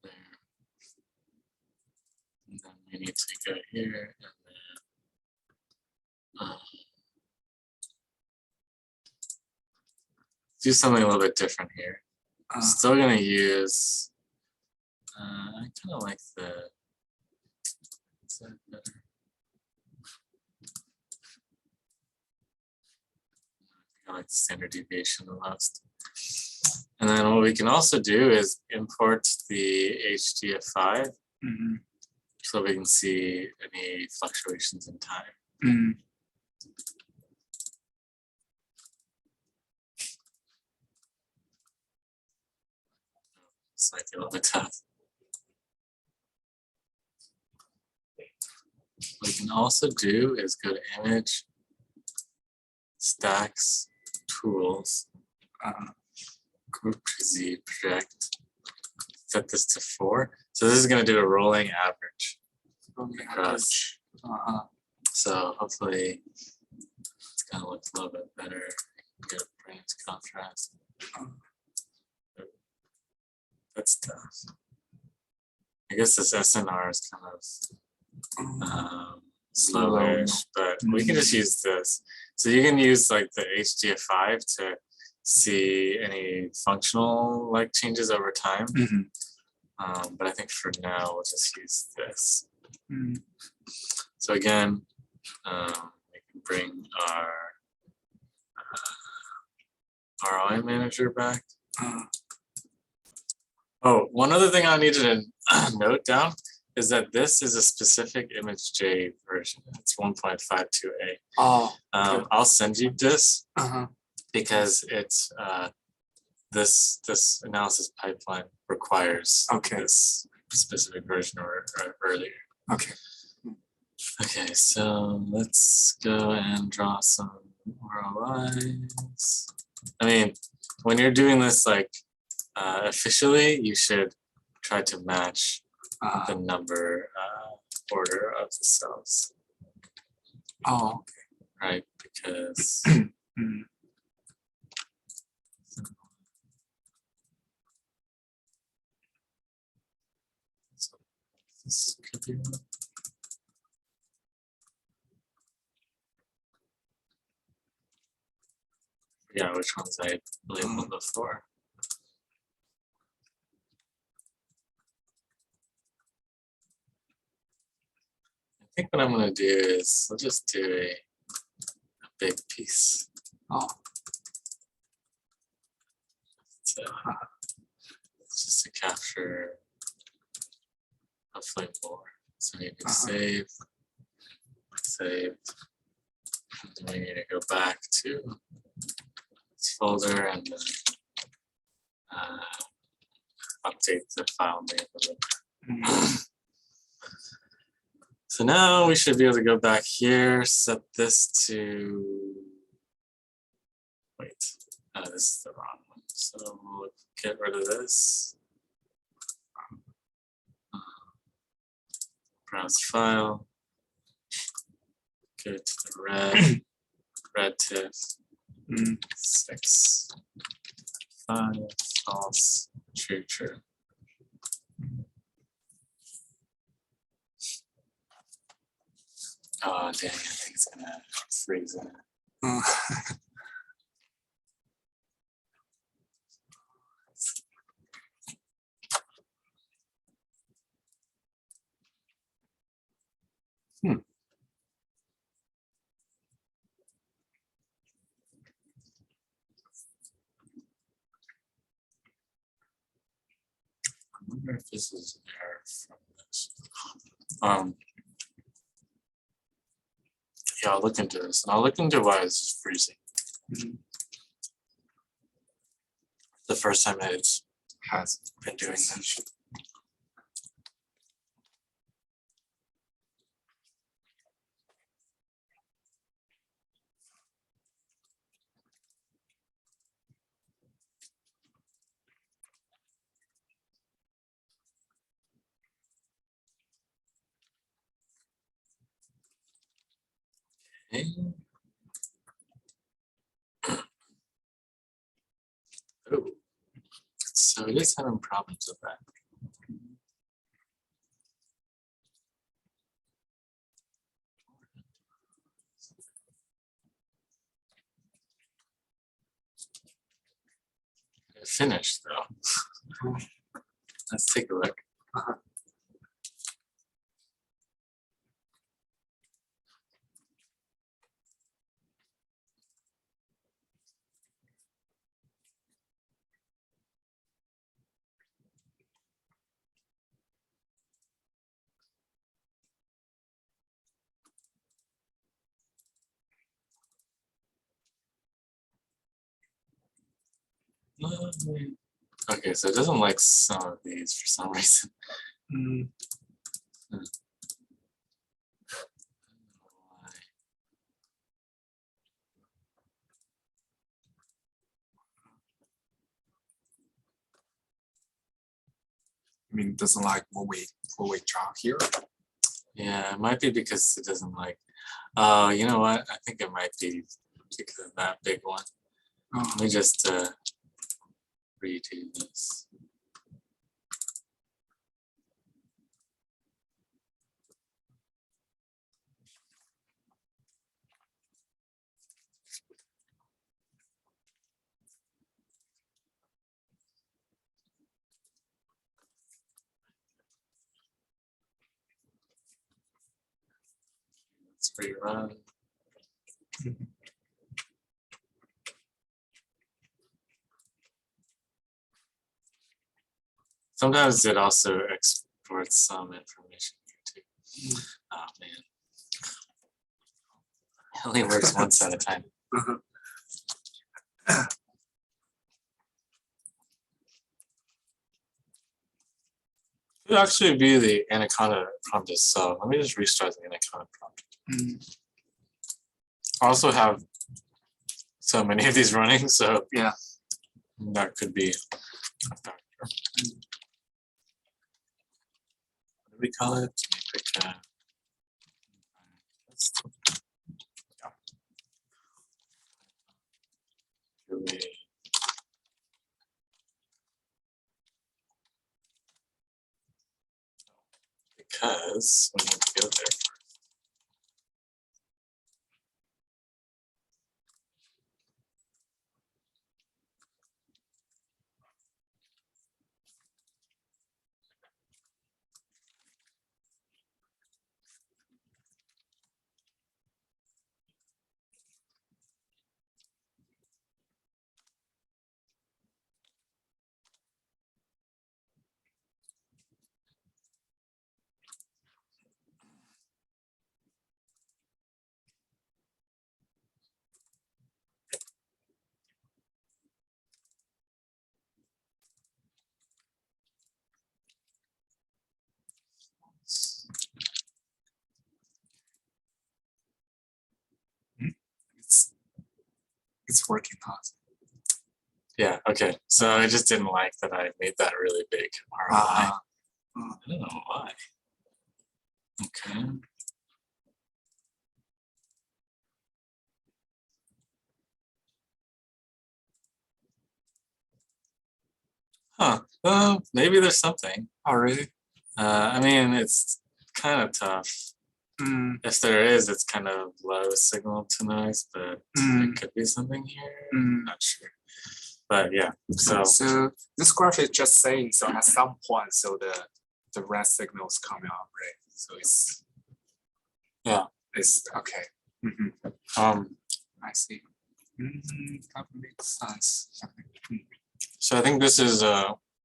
A: There. And then we need to go here and then do something a little bit different here. Still gonna use. I kind of like the. Is that better? I like the standard deviation the most. And then what we can also do is import the HDF5 so we can see any fluctuations in time. It's like a little bit tough. What we can also do is go to image, stacks, tools, group Z project, set this to 4. So this is going to do a rolling average across. So hopefully it's going to look a little bit better. Get a brightness contrast. That's tough. I guess this SNR is kind of slowish, but we can just use this. So you can use like the HDF5 to see any functional like changes over time. But I think for now we'll just use this. So again, we can bring our ROI manager back. Oh, one other thing I needed to note down is that this is a specific ImageJ version. It's 1.52a. I'll send you this because it's this analysis pipeline requires this specific version or earlier. Okay, so let's go and draw some ROIs. I mean, when you're doing this like officially, you should try to match the number order of the cells. Right, because so this could be one. Yeah, which ones I labeled before. I think what I'm going to do is I'll just do a big piece. So, just to capture hopefully more. So you can save. And we need to go back to this folder and update the file name. So now we should be able to go back here, set this to, wait, this is the wrong one. So we'll get rid of this. Browse file, go to the red TIFF, 6, 5, false, true, true. Oh, dang, I think it's gonna freeze it. I wonder if this is an error from this. Yeah, I'll look into this, and I'll look into why it's freezing. The first time that it's
B: Has
A: been doing this. Okay. Oh, so it is having problems with that. It finished though. Let's take a look. Okay, so it doesn't like some of these for some reason.
B: I mean, doesn't like what we draw here.
A: Yeah, it might be because it doesn't like. You know what? I think it might be because of that big one. Let me just redo this. Let's rerun. Sometimes it also exports some information here too. Oh man. It only works once at a time. It would actually be the Anaconda prompt itself. Let me just restart the Anaconda prompt. I also have so many of these running, so
B: Yeah.
A: that could be a factor. What do we call it? NAPECA. GUI. Because we need to go there first.
B: It's working out.
A: Yeah, okay. So I just didn't like that I made that really big ROI. I don't know why. Okay. Huh. Well, maybe there's something.
B: Oh, really?
A: I mean, it's kind of tough. If there is, it's kind of low signal to noise, but there could be something here. Not sure. But yeah, so
B: this graph is just saying, so at some point, so the red signal is coming out, right? So it's okay. I see. That makes sense.
A: so I think this is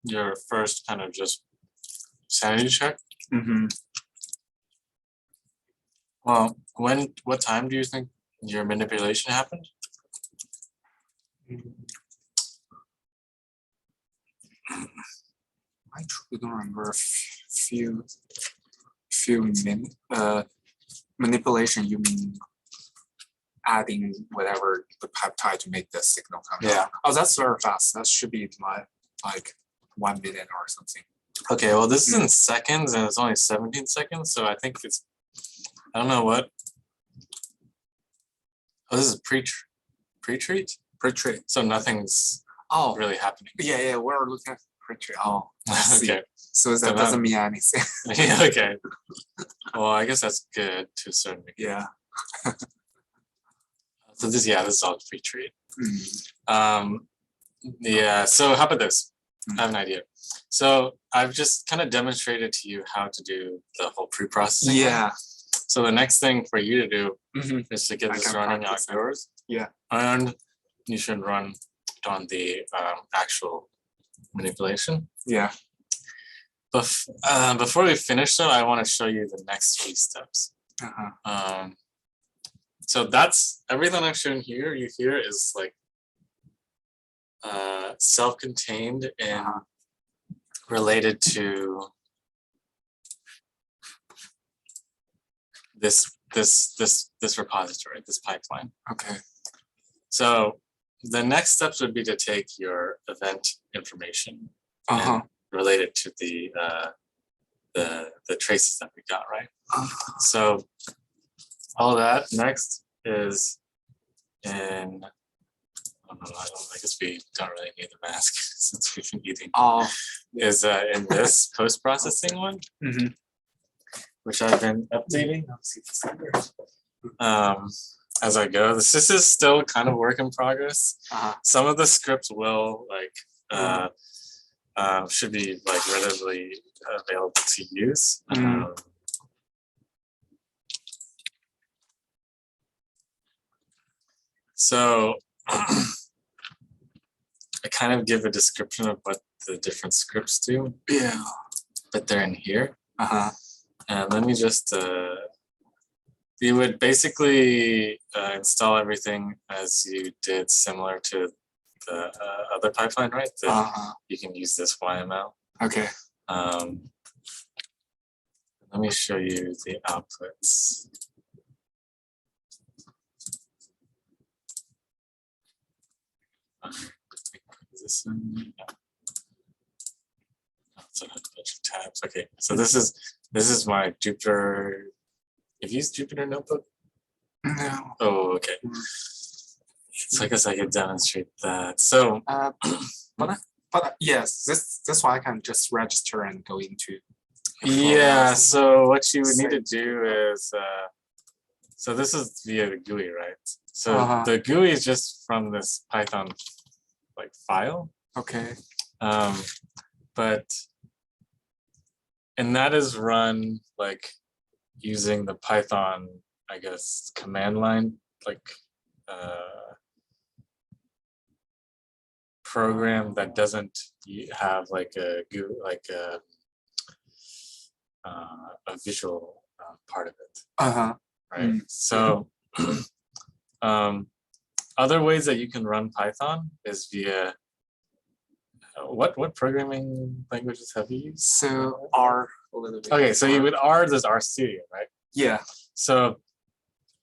A: your first kind of just sanity check. Well, what time do you think your manipulation happened?
B: I truly don't remember a few minutes. Manipulation, you mean adding whatever the peptide to make the signal come out? Oh, that's very fast. That should be like 1 minute or something.
A: Okay, well, this is in seconds and it's only 17 seconds, so I think it's, I don't know what. Oh, this is pre-treat?
B: Pre-treat.
A: So nothing's really happening.
B: Yeah, we're looking at pre-treat. Oh, I see.
A: Okay.
B: So that doesn't mean anything.
A: Yeah, okay. Well, I guess that's good to a certain degree.
B: Yeah.
A: So this is all pre-treat. Yeah, so how about this? I have an idea. So I've just kind of demonstrated to you how to do the whole pre-processing.
B: Yeah.
A: So the next thing for you to do is to get this running on yours.
B: Yeah.
A: And you should run on the actual manipulation.
B: Yeah.
A: Before we finish though, I want to show you the next 3 steps. So that's everything I've shown here. You hear is like self-contained and related to this repository, this pipeline.
B: Okay.
A: So the next steps would be to take your event information and relate it to the traces that we got, right? So all that next is in, I guess we don't really need the mask since we've been eating. Is in this post-processing one, which I've been updating. As I go. This is still kind of work in progress. Some of the scripts will should be like readily available to use. So I kind of give a description of what the different scripts do.
B: Yeah.
A: But they're in here. And let me just you would basically install everything as you did similar to the other pipeline, right? You can use this YML.
B: Okay.
A: Let me show you the outputs. Is this one? No. It's a bunch of tabs. Okay, so this is my Jupyter. You've used Jupyter Notebook?
B: No.
A: Oh, okay. So I guess I could demonstrate that. So,
B: but yes, this one I can just register and go into.
A: Yeah. So what you would need to do is, so this is via the GUI, right? So the GUI is just from this Python like file.
B: Okay.
A: And that is run like using the Python, I guess, command line, like program that doesn't have like a GUI, like a visual part of it. Right. So other ways that you can run Python is via what programming languages have you used?
B: So R a little bit.
A: Okay, so you would R this RStudio, right?
B: Yeah.
A: So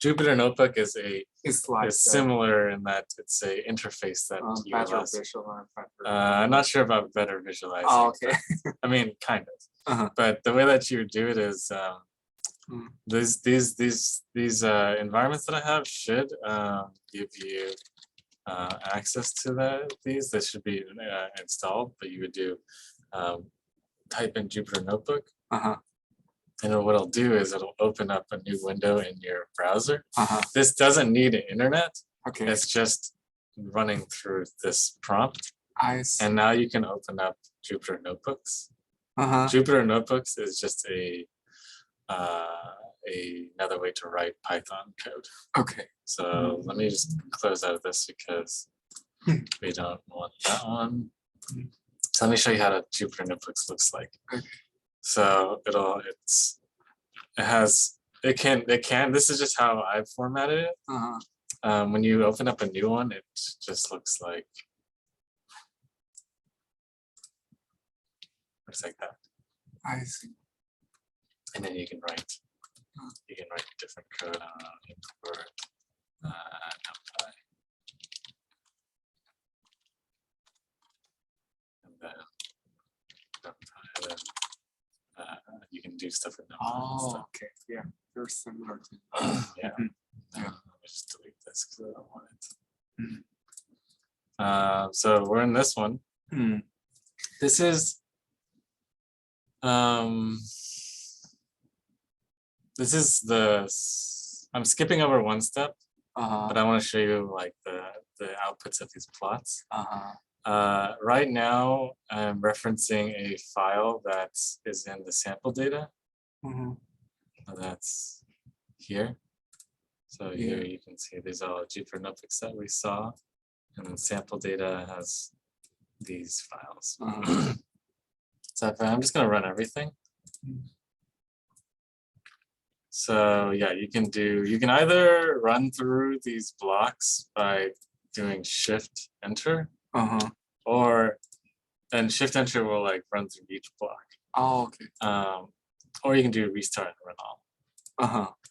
A: Jupyter Notebook is
B: like
A: similar in that it's a interface that utilizes. I'm not sure about better visualizing.
B: Oh, okay.
A: I mean, kind of. But the way that you would do it is these environments that I have should give you access to these. They should be installed, but you would do type in Jupyter Notebook. And then what it'll do is it'll open up a new window in your browser. This doesn't need an internet.
B: Okay.
A: It's just running through this prompt.
B: I see.
A: And now you can open up Jupyter Notebooks. Jupyter Notebooks is just another way to write Python code.
B: Okay.
A: So let me just close out of this because we don't want that one. So let me show you how Jupyter Notebooks looks like.
B: Okay.
A: So this is just how I've formatted it. When you open up a new one, it just looks like that.
B: I see.
A: And then you can write different code on import NumPy. And then NumPy, you can do stuff with NumPy.
B: Oh, okay. Yeah, very similar to.
A: Yeah.
B: Yeah.
A: Let me just delete this because I don't want it. So we're in this one. This is I'm skipping over one step, but I want to show you like the outputs of these plots. Right now, I'm referencing a file that is in the sample data. That's here. So here you can see these are all Jupyter Notebooks that we saw, and then sample data has these files. So I'm just going to run everything. So yeah, you can either run through these blocks by doing Shift Enter, and Shift Enter will like run through each block.
B: Oh, okay.
A: Or you can do restart and run all.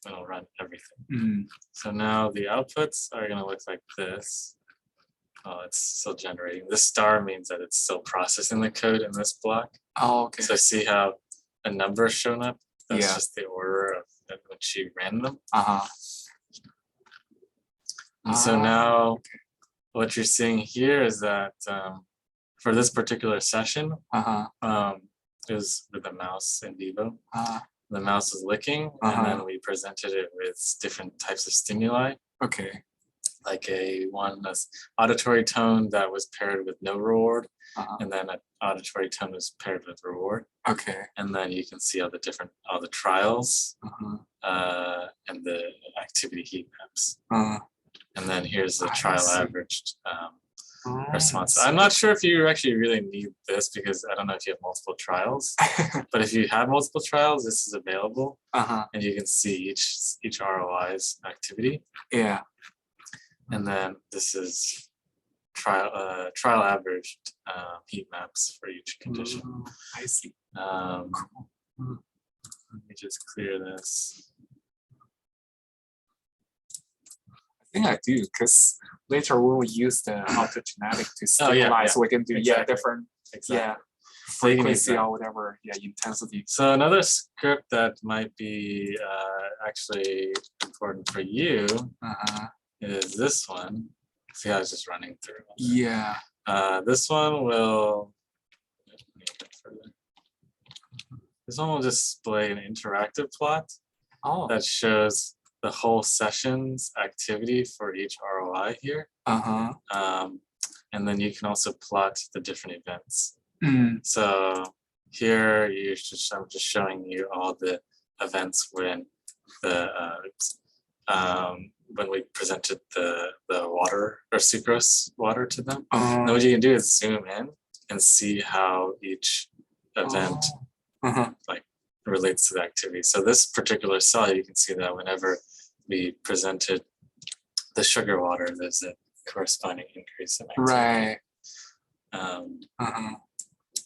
A: It'll run everything. So now the outputs are going to look like this. Oh, it's still generating. This star means that it's still processing the code in this block.
B: Oh, okay.
A: So see how a number is shown up? That's
B: Yeah.
A: just the order of when she ran them. And so now what you're seeing here is that for this particular session, is with the mouse in vivo. The mouse is licking, and then we presented it with different types of stimuli.
B: Okay.
A: Like one auditory tone that was paired with no reward, and then an auditory tone was paired with reward.
B: Okay.
A: And then you can see all the trials and the activity heat maps. And then here's the trial averaged response. I'm not sure if you actually really need this because I don't know if you have multiple trials, but if you have multiple trials, this is available, and you can see each ROI's activity.
B: Yeah.
A: And then this is trial averaged heat maps for each condition.
B: I see.
A: Let me just clear this.
B: I think I do, because later we will use the autogenetic to stabilize, so we can do different frequency or whatever, intensity.
A: So another script that might be actually important for you is this one. See how it's just running through.
B: Yeah.
A: This one will display an interactive plot that shows the whole session's activity for each ROI here. And then you can also plot the different events. So here I'm just showing you all the events when when we presented the water or sucrose water to them. Now what you can do is zoom in and see how each event like relates to the activity. So this particular cell, you can see that whenever we presented the sugar water, there's a corresponding increase in activity.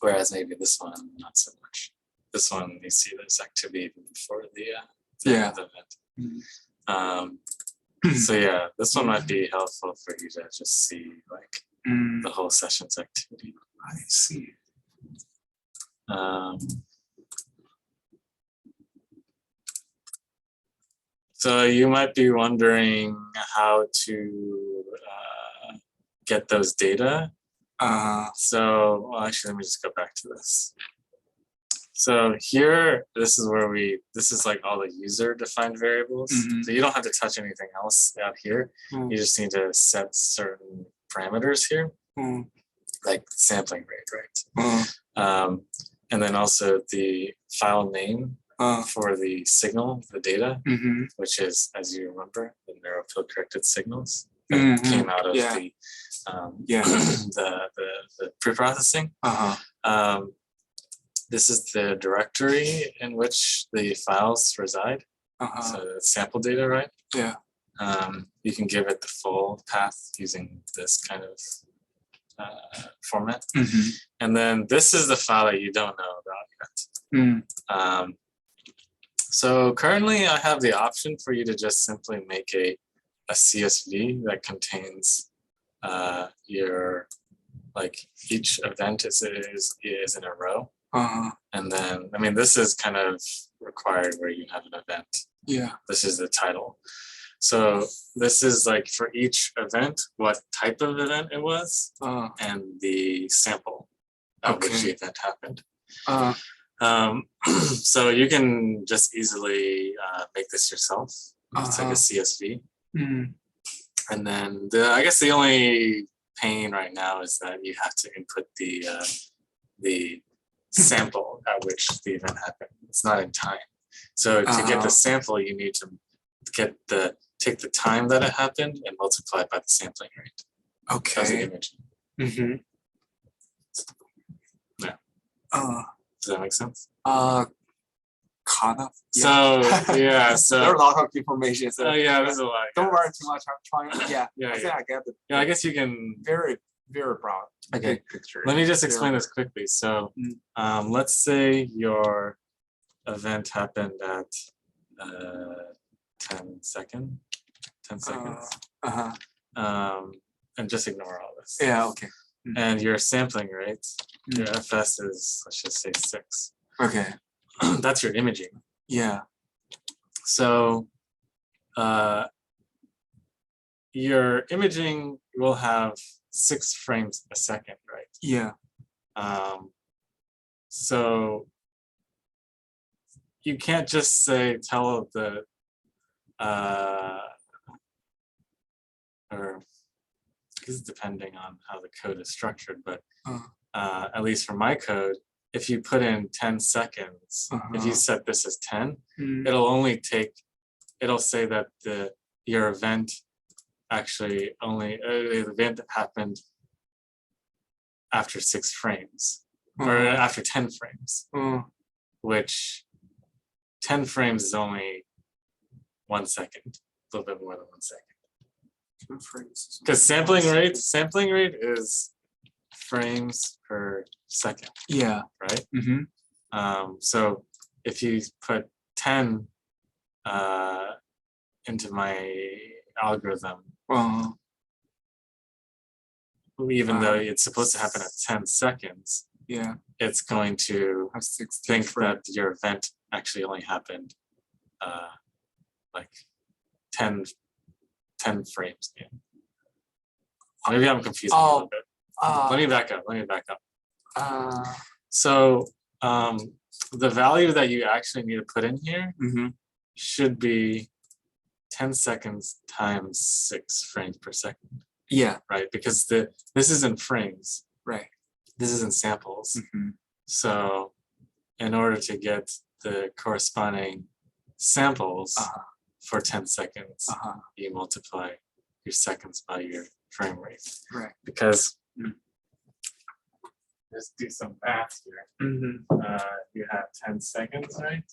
A: Whereas maybe this one, not so much. This one, you see there's activity even before the event. So yeah, this one might be helpful for you to just see like the whole session's activity.
B: I see.
A: So you might be wondering how to get those data.
B: Uh,
A: So well, actually, let me just go back to this. So here, this is like all the user defined variables.
B: Mhm.
A: So you don't have to touch anything else out here.
B: Mm.
A: You just need to set certain parameters here, like sampling rate, right? And then also the file name for the signal, the data, which is, as you remember, the narrow field corrected signals that came out of the the preprocessing. This is the directory in which the files reside. So it's sample data, right?
B: Yeah.
A: You can give it the full path using this kind of format. And then this is the file that you don't know about yet. So currently I have the option for you to just simply make a CSV that contains your, like, each event is in a row. And then, I mean, this is kind of required where you have an event.
B: Yeah.
A: This is the title. So this is like for each event, what type of event it was, and the sample at which the event happened. So you can just easily make this yourself. It's like a CSV. And then I guess the only pain right now is that you have to input the sample at which the event happened. It's not in time. So to get the sample, you need to take the time that it happened and multiply it by the sampling rate.
B: Okay.
A: As the image. Yeah. Does that make sense?
B: Kind of.
A: So yeah, so
B: there are a lot of information. So
A: yeah, there's a lot.
B: Don't worry too much. I'm trying. Yeah.
A: Yeah,
B: I think I get the.
A: Yeah, I guess you can.
B: Very broad.
A: Okay.
B: Big picture.
A: Let me just explain this quickly. So, let's say your event happened at 10 seconds. And just ignore all this.
B: Yeah. Okay.
A: And your sampling rate, your FS is, let's just say 6.
B: Okay.
A: That's your imaging.
B: Yeah.
A: So your imaging will have 6 frames a second, right?
B: Yeah.
A: So you can't just tell the or because depending on how the code is structured, but at least for my code, if you put in 10 seconds, if you set this as 10, it'll say that your event actually the event happened after 6 frames or after 10 frames, which 10 frames is only 1 second, a little bit more than 1 second. Because sampling rate is frames per second.
B: Yeah.
A: Right. So if you put 10 into my algorithm, even though it's supposed to happen at 10 seconds, it's going to think that your event actually only happened like 10 frames in. Maybe I'm confusing you a little bit. Let me back up. So the value that you actually need to put in here should be 10 seconds times 6 frames per second.
B: Yeah.
A: Right, because this is in frames.
B: Right.
A: This is in samples. So in order to get the corresponding samples for 10 seconds, you multiply your seconds by your frame rate.
B: Right.
A: Because let's do some math here. You have 10 seconds, right?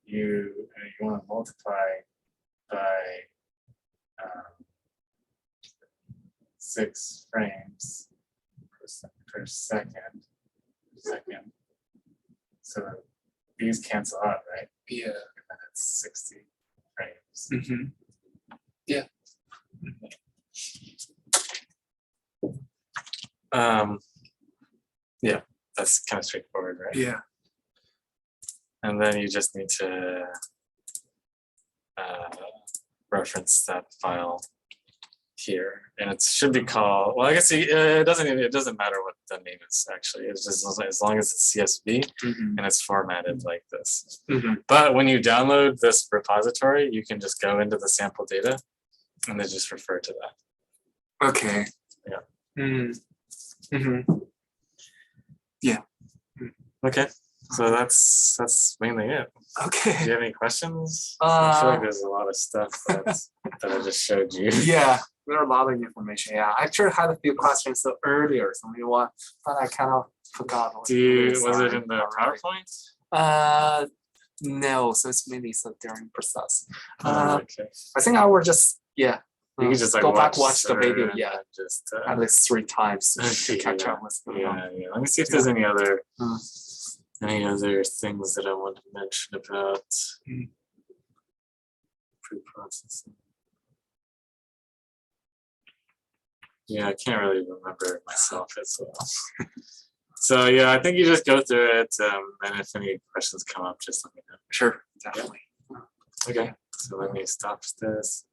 A: You want to multiply by 6 frames per second. So these cancel out, right? Yeah. And it's 60 frames. Yeah. Yeah, that's kind of straightforward, right?
B: Yeah.
A: And then you just need to reference that file here, and it should be called. Well, I guess it doesn't matter what the name is actually. It's just as long as it's CSV and it's formatted like this. But when you download this repository, you can just go into the sample data and then just refer to that.
B: Okay.
A: Yeah.
B: Yeah.
A: Okay. So that's mainly it.
B: Okay.
A: Do you have any questions? I feel like there's a lot of stuff that I just showed you.
B: Yeah, there are a lot of information. Yeah, I actually had a few questions earlier, something what, but I kind of forgot.
A: Was it in the PowerPoint?
B: No, so it's mainly so during process.
A: Okay.
B: I think I will just
A: You can just like
B: go back watch the video.
A: and
B: Yeah,
A: just
B: at least 3 times to catch up with.
A: Yeah. Let me see if there's any other things that I want to mention about pre-processing. Yeah, I can't really remember it myself as well. So yeah, I think you just go through it, and if any questions come up, just let me know.
B: Sure, definitely.
A: Okay, so let me stop this.